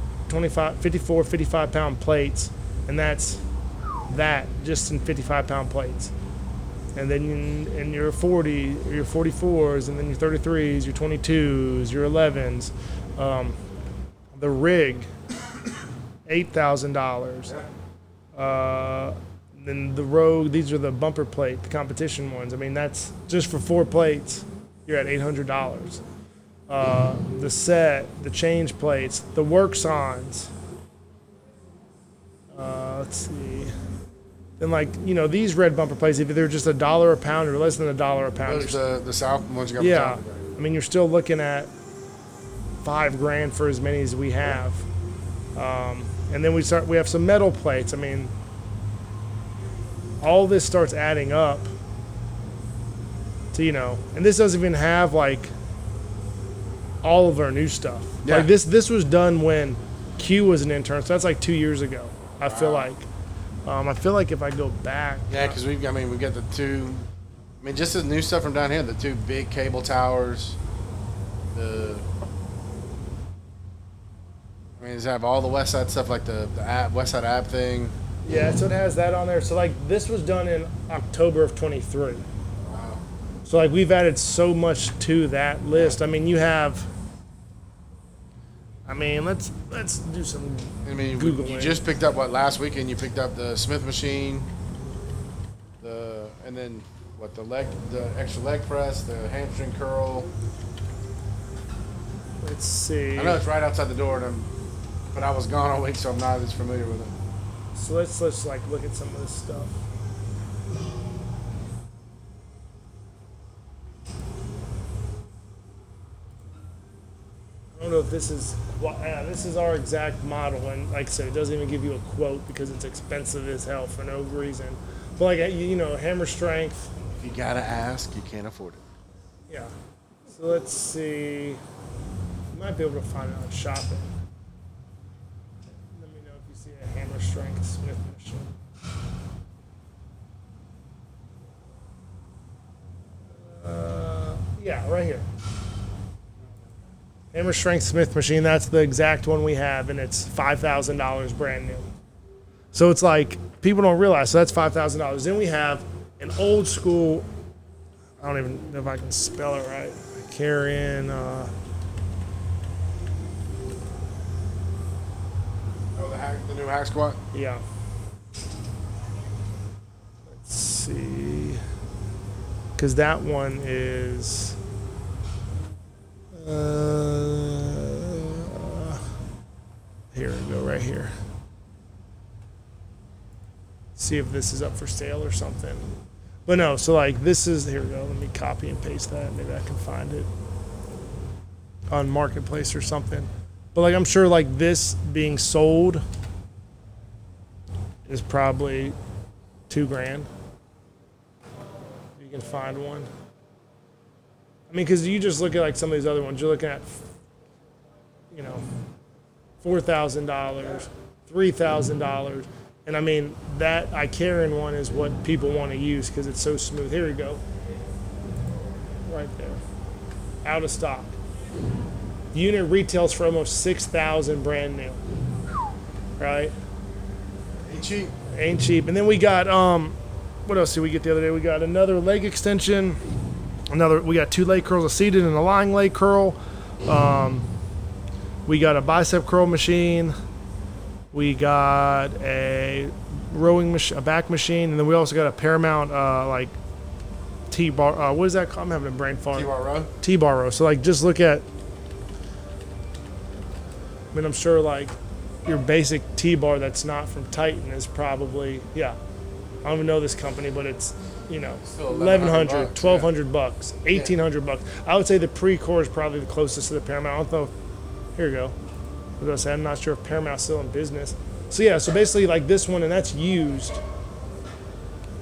pound plates, and that's just in 55-pound plates. And then in your 40, your 44s, and then your 33s, your 22s, your 11s. The rig, $8,000. Then the Rogue, these are the bumper plate, the competition ones. I mean, that's just for 4 plates, you're at $800. The set, the change plates, the work signs. Let's see. Then, like, you know, these red bumper plates, if they're just $1 a pound or less than $1 a pound. Those the South ones you got. Yeah. I mean, you're still looking at $5,000 for as many as we have. And then we have some metal plates. I mean, all this starts adding up to, you know, and this doesn't even have like all of our new stuff. Yeah. Like this was done when Q was an intern, so that's like 2 years ago. I feel like if I go back, yeah, because we've got the two. I mean, just the new stuff from down here, the 2 big cable towers. Does it have all the West Side stuff, like the West Side app thing? Yeah, so it has that on there. So, like, this was done in October of 23. Wow. So, like, we've added so much to that list. I mean, you have... I mean, let's do some Googling. You just picked up, last weekend you picked up the Smith machine, and then, the extra leg press, the hamstring curl. Let's see. I know it's right outside the door, but I was gone all week, so I'm not as familiar with it. So let's like look at some of this stuff. I don't know if this is our exact model, and like I said, it doesn't even give you a quote because it's expensive as hell for no reason. But like, you know, hammer strength. If you gotta ask, you can't afford it. Yeah. So let's see. You might be able to find it on shopping. Let me know if you see a hammer strength Smith machine. Yeah, right here. Hammer strength Smith machine. That's the exact one we have, and it's $5,000 brand new. So it's like people don't realize. So that's $5,000. Then we have an old school. I don't even know if I can spell it right. Karen. The new hack squat? Yeah. Let's see. Because that one is... here we go, right here. See if this is up for sale or something. But no, so like this is... Here we go. Let me copy and paste that. Maybe I can find it on Marketplace or something. But like I'm sure like this being sold is probably $2,000. You can find one. I mean, because you just look at like some of these other ones, you're looking at, you know, $4,000, $3,000, and I mean that Icarian one is what people want to use because it's so smooth. Here we go, right there, out of stock. Unit retails for almost $6,000 brand new. Right? Ain't cheap. Ain't cheap. And then we got what else did we get the other day? We got another leg extension. We got 2 leg curls, a seated and a lying leg curl. We got a bicep curl machine. We got a rowing machine, a back machine, and then we also got a Paramount like T-bar. What is that called? I'm having a brain fart. T-bar row. T-bar row. So like, just look at. I mean, I'm sure like your basic T-bar that's not from Titan is probably, yeah. I don't even know this company, but it's, you know, $1,100, $1,200, $1,800. I would say the Pre-Core is probably the closest to the Paramount. I don't know. Here we go. I was gonna say, I'm not sure if Paramount's still in business. So yeah, so basically like this one, and that's used,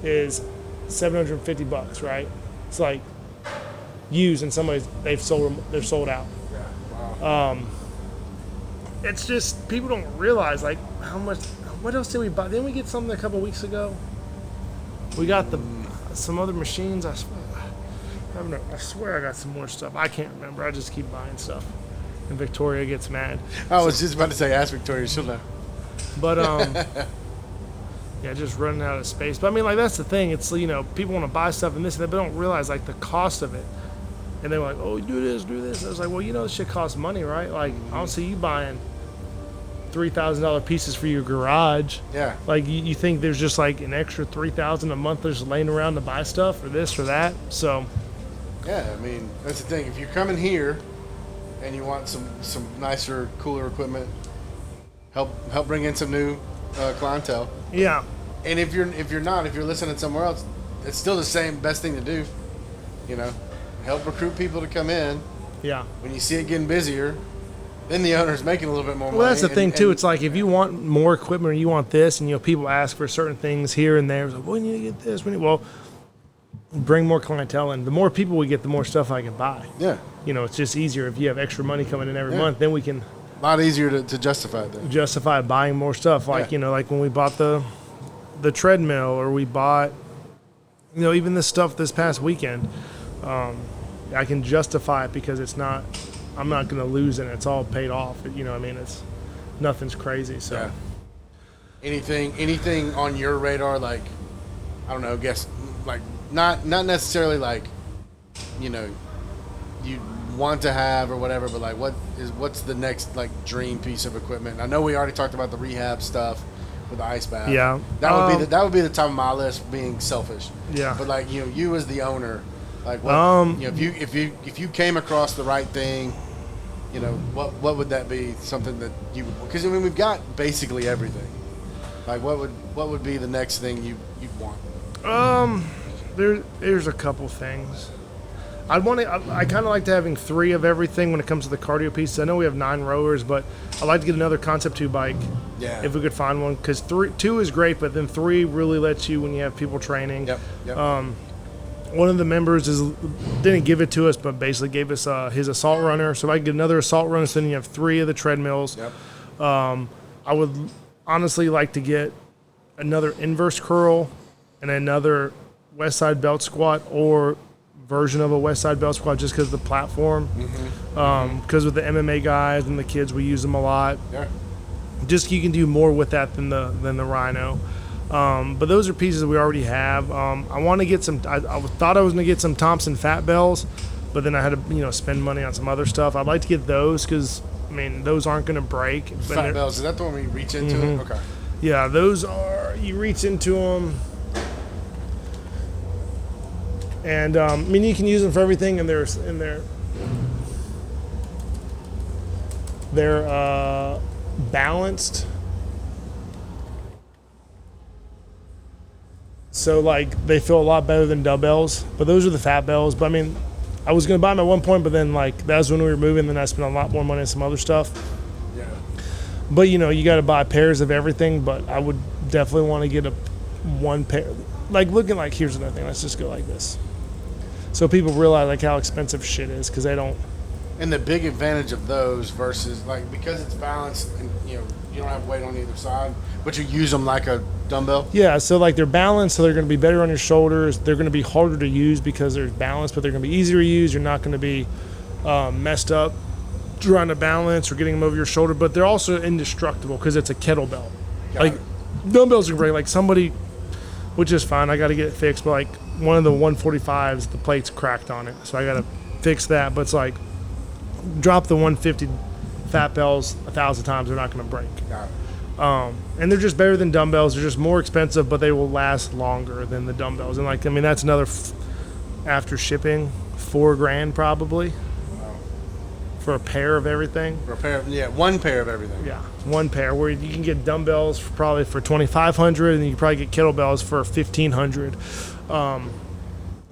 is $750, right? It's like used, and they're sold out. Yeah. Wow. It's just people don't realize like how much. What else did we buy? Didn't we get something a couple weeks ago? We got some other machines. I swear I got some more stuff. I can't remember. I just keep buying stuff, and Victoria gets mad. I was just about to say, ask Victoria. She'll know. But yeah, just running out of space. But I mean, like that's the thing. It's, you know, people want to buy stuff and this and that, but don't realize like the cost of it. And they're like, oh, do this. I was like, well, you know, this shit costs money, right? Like, I don't see you buying $3,000 pieces for your garage. Yeah. Like you think there's just like an extra $3,000 a month just laying around to buy stuff or this or that. So. Yeah, I mean that's the thing. If you're coming here and you want some nicer, cooler equipment, help bring in some new clientele. Yeah. And if you're listening somewhere else, it's still the best thing to do. You know, help recruit people to come in. Yeah. When you see it getting busier, then the owner's making a little bit more money. Well, that's the thing too. It's like if you want more equipment or you want this, and people ask for certain things here and there. It's like, well, you need to get this. Well, bring more clientele in. The more people we get, the more stuff I can buy. Yeah. It's just easier if you have extra money coming in every month. Then we can. A lot easier to justify it. Then. Justify buying more stuff. Like like when we bought the treadmill, or we bought, even this stuff this past weekend. I can justify it because I'm not going to lose in it. It's all paid off. It's nothing's crazy. So, anything on your radar? Like, I don't know. Guess like not necessarily like, you want to have or whatever. But like, what's the next like dream piece of equipment? I know we already talked about the rehab stuff with the ice bath. Yeah, that would be the top of my list. Being selfish. Yeah, but like you as the owner. Like what, if you came across the right thing, what would that be? Something that you would, because we've got basically everything. Like what would be the next thing you'd want? There's a couple things. I kind of like to having 3 of everything when it comes to the cardio pieces. I know we have 9 rowers, but I'd like to get another Concept 2 bike. Yeah. If we could find one, because 2 is great, but then 3 really lets you when you have people training. Yep. One of the members didn't give it to us, but basically gave us his assault runner. So if I could get another assault runner, so then you have 3 of the treadmills. Yep. I would honestly like to get another inverse curl and another West Side belt squat, or version of a West Side belt squat, just because of the platform. Because with the MMA guys and the kids, we use them a lot. Yeah. Just you can do more with that than the Rhino. But those are pieces we already have. I want to get some. I thought I was going to get some Thompson fat bells, but then I had to spend money on some other stuff. I'd like to get those because those aren't going to break. Fat bells, is that the one where you reach into it? Okay. Yeah, those are. You reach into them, and you can use them for everything. And they're balanced. So, like, they feel a lot better than dumbbells. But those are the fat bells. But, I was going to buy them at one point, but then, like, that was when we were moving. Then I spent a lot more money on some other stuff. Yeah. But, you got to buy pairs of everything. But I would definitely want to get one pair. Like, here's another thing. Let's just go like this. So people realize, like, how expensive shit is because they don't. And the big advantage of those versus, like, because it's balanced and, you don't have weight on either side, but you use them like a dumbbell? Yeah, so, like, they're balanced, so they're going to be better on your shoulders. They're going to be harder to use because they're balanced, but they're going to be easier to use. You're not going to be messed up trying to balance or getting them over your shoulder, but they're also indestructible because it's a kettlebell. Dumbbells are great. Like, somebody, which is fine, I got to get it fixed, but, like, one of the 145s, the plate's cracked on it, so I got to fix that. But it's like, drop the 150 fat bells 1,000 times, they're not going to break. Got it. And they're just better than dumbbells. They're just more expensive, but they will last longer than the dumbbells. And that's another after shipping, $4,000 probably. Wow. For a pair of everything. One pair of everything. Yeah, one pair. Where you can get dumbbells probably for $2,500, and you can probably get kettlebells for $1,500.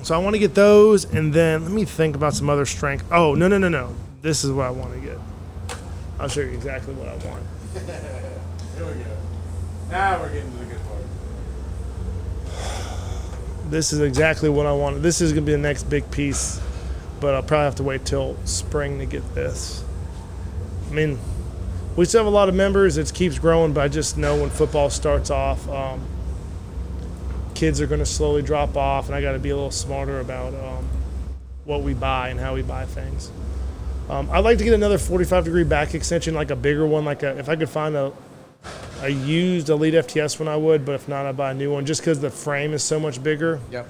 So I want to get those, and then let me think about some other strength. Oh, no. This is what I want to get. I'll show you exactly what I want. Here we go. Now we're getting to the good part. This is exactly what I wanted. This is going to be the next big piece, but I'll probably have to wait till spring to get this. We still have a lot of members. It keeps growing, but I just know when football starts off, kids are going to slowly drop off, and I got to be a little smarter about what we buy and how we buy things. I'd like to get another 45-degree back extension, like a bigger one. If I could find a used Elite FTS one, I would. But if not, I'd buy a new one just because the frame is so much bigger. Yep.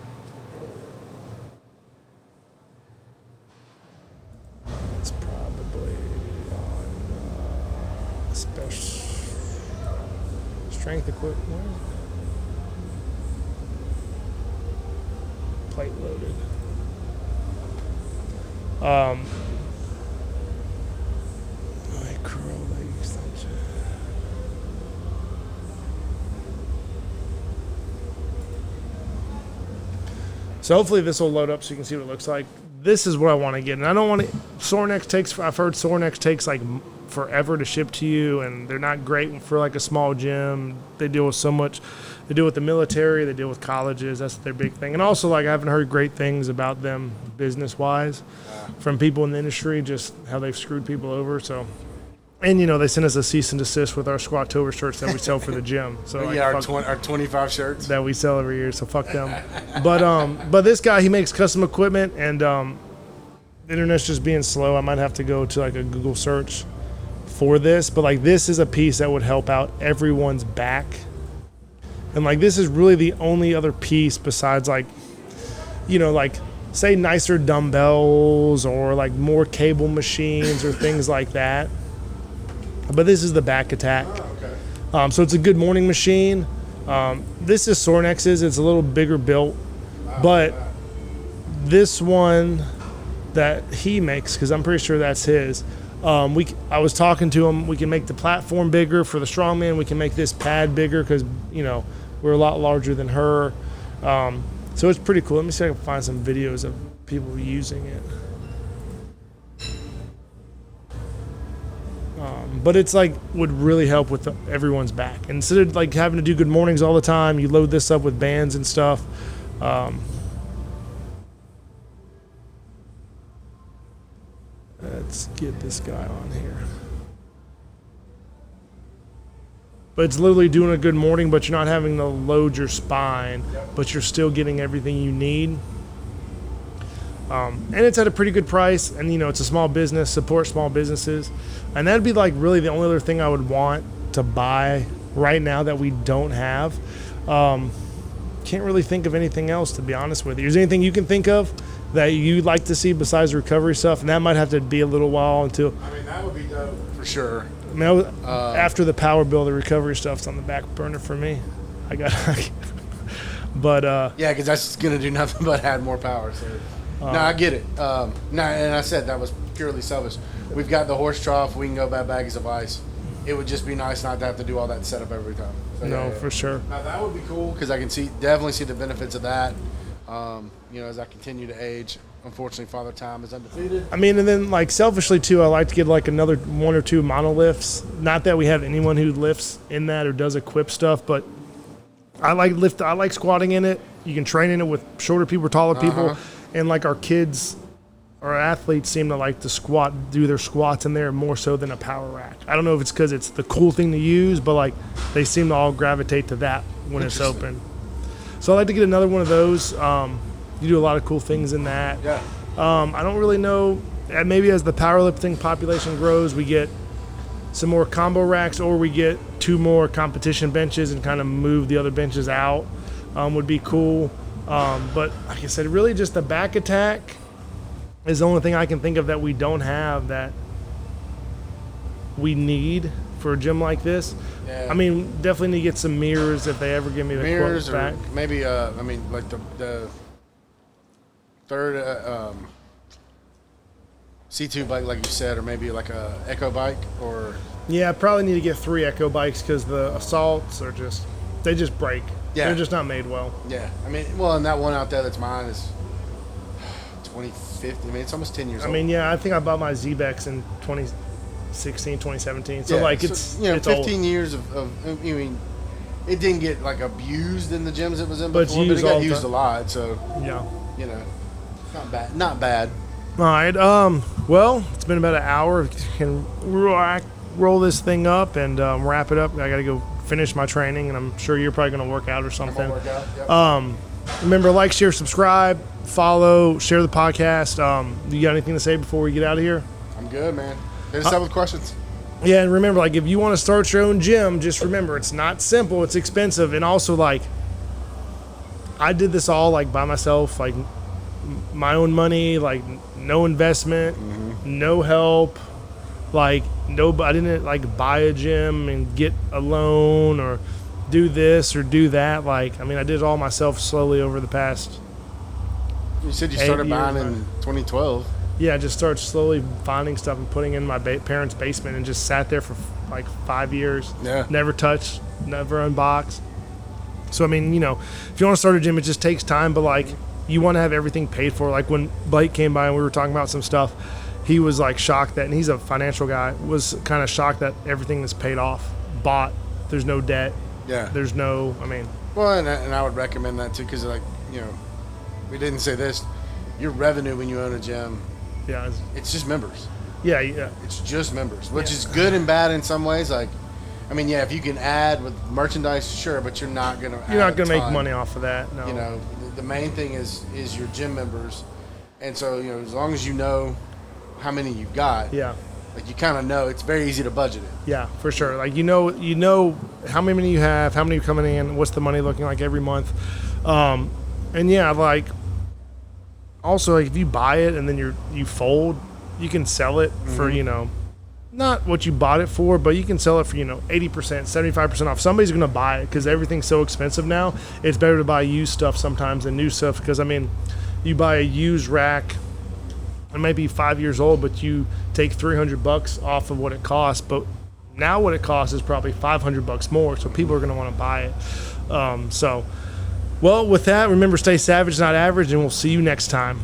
It's probably on special. equipment. Plate loaded. Curl leg extension. So hopefully this will load up so you can see what it looks like. This is what I want to get, and I don't want to. Sorinex takes. I've heard Sorinex takes like forever to ship to you, and they're not great for like a small gym. They deal with so much. They deal with the military. They deal with colleges. That's their big thing. And also, like, I haven't heard great things about them business-wise from people in the industry, just how they've screwed people over. So, and, you know, they sent us a cease and desist with our Squattober shirts that we sell for the gym. So yeah, our 25 shirts. That we sell every year, so fuck them. But this guy, he makes custom equipment, and the internet's just being slow. I might have to go to, like, a Google search for this. But, like, this is a piece that would help out everyone's back. And, like, this is really the only other piece besides, like, you know, like, say nicer dumbbells or, like, more cable machines or things like that. But this is the Back Attack. Oh, okay. So it's a good morning machine. This is Sorinex's. It's a little bigger built. But this one that he makes, because I'm pretty sure that's his, I was talking to him. We can make the platform bigger for the strongman. We can make this pad bigger because, you know, we're a lot larger than her. So it's pretty cool. Let me see if I can find some videos of people using it. But it's like would really help with everyone's back. Instead of like having to do good mornings all the time, you load this up with bands and stuff. Let's get this guy on here. But it's literally doing a good morning, but you're not having to load your spine, but you're still getting everything you need. And it's at a pretty good price, and, you know, it's a small business, support small businesses. And that'd be, like, really the only other thing I would want to buy right now that we don't have. Can't really think of anything else, to be honest with you. Is there anything you can think of that you'd like to see besides recovery stuff? And that might have to be a little while until... I mean, that would be dope for sure. I mean, after the power bill, the recovery stuff's on the back burner for me. But... yeah, because that's going to do nothing but add more power, so... No, I get it. And I said that was purely selfish. We've got the horse trough. We can go buy bags of ice. It would just be nice not to have to do all that setup every time. So, no, for sure. Now, that would be cool because I can definitely see the benefits of that. You know, as I continue to age, unfortunately, Father Time is undefeated. I mean, and then, like, selfishly, too, I like to get, like, another one or two monolifts. Not that we have anyone who lifts in that or does equip stuff, but I like squatting in it. You can train in it with shorter people, taller people. And, like, our kids, our athletes seem to like to do their squats in there more so than a power rack. I don't know if it's because it's the cool thing to use, but, like, they seem to all gravitate to that when it's open. So I like to get another one of those. You do a lot of cool things in that. Yeah. I don't really know. Maybe as the powerlifting population grows, we get some more combo racks, or we get 2 more competition benches and kind of move the other benches out. Would be cool. But like I said, really just the Back Attack is the only thing I can think of that we don't have that we need for a gym like this. Yeah. I mean, definitely need to get some mirrors if they ever give me the mirrors, quote back. Or maybe I mean, like the third C2 bike, like you said, or maybe like a Echo bike, or yeah, I probably need to get 3 Echo bikes because the Assaults are they just break. Yeah. They're just not made well. Yeah. I mean, well, and that one out there that's mine is 2050. I mean, it's almost 10 years old. I mean, yeah, I think I bought my Zebex in 2016, 2017. So, like, it's, you know, it's 15 old. years of, I mean, it didn't get, like, abused in the gyms it was in But before, but it got used a lot, so, yeah. you know, not bad. Not bad. All right. Well, it's been about an hour. Can roll this thing up and wrap it up. I got to go finish my training, and I'm sure you're probably going to work out or something. I'm gonna work out, yep. Remember, like, share, subscribe, follow, share the podcast. You got anything to say before we get out of here? I'm good, man. Hit us up with questions. Yeah, and remember, like, if you want to start your own gym, just remember, it's not simple, it's expensive, and also, like, I did this all, like, by myself, like, my own money, like, no investment, no help, like, I didn't, like, buy a gym and get a loan or do this or do that. Like, I mean, I did it all myself slowly over the past. You said you started buying in 2012. Yeah, I just started slowly finding stuff and putting in my parents' basement and just sat there for like 5 years. Yeah. Never touched, never unboxed. So, I mean, you know, if you want to start a gym, it just takes time, but like you want to have everything paid for. Like when Blake came by and we were talking about some stuff, he was like shocked that, and he's a financial guy, was kind of shocked that everything is paid off, bought, there's no debt. Yeah. There's no, I mean. Well, and I would recommend that too, because like, you know, we didn't say this, your revenue when you own a gym, yeah, it's just members. Yeah, yeah. It's just members, which is good and bad in some ways. Like, I mean, yeah, if you can add with merchandise, sure, but you're not going to make money off of that. No. You know, the main thing is your gym members. And so, you know, as long as you know how many you've got, yeah, like you kind of know, it's very easy to budget it. Yeah, for sure. Like you know how many you have, how many are coming in, what's the money looking like every month. And yeah, like also like if you buy it and then you fold, you can sell it for, you know, not what you bought it for, but you can sell it for, you know, 80%, 75% off. Somebody's going to buy it because everything's so expensive now. It's better to buy used stuff sometimes than new stuff because, I mean, you buy a used rack, it might be 5 years old, but you take $300 off of what it costs. But now what it costs is probably $500 more, so people are going to want to buy it. Well, with that, remember, stay savage, not average, and we'll see you next time.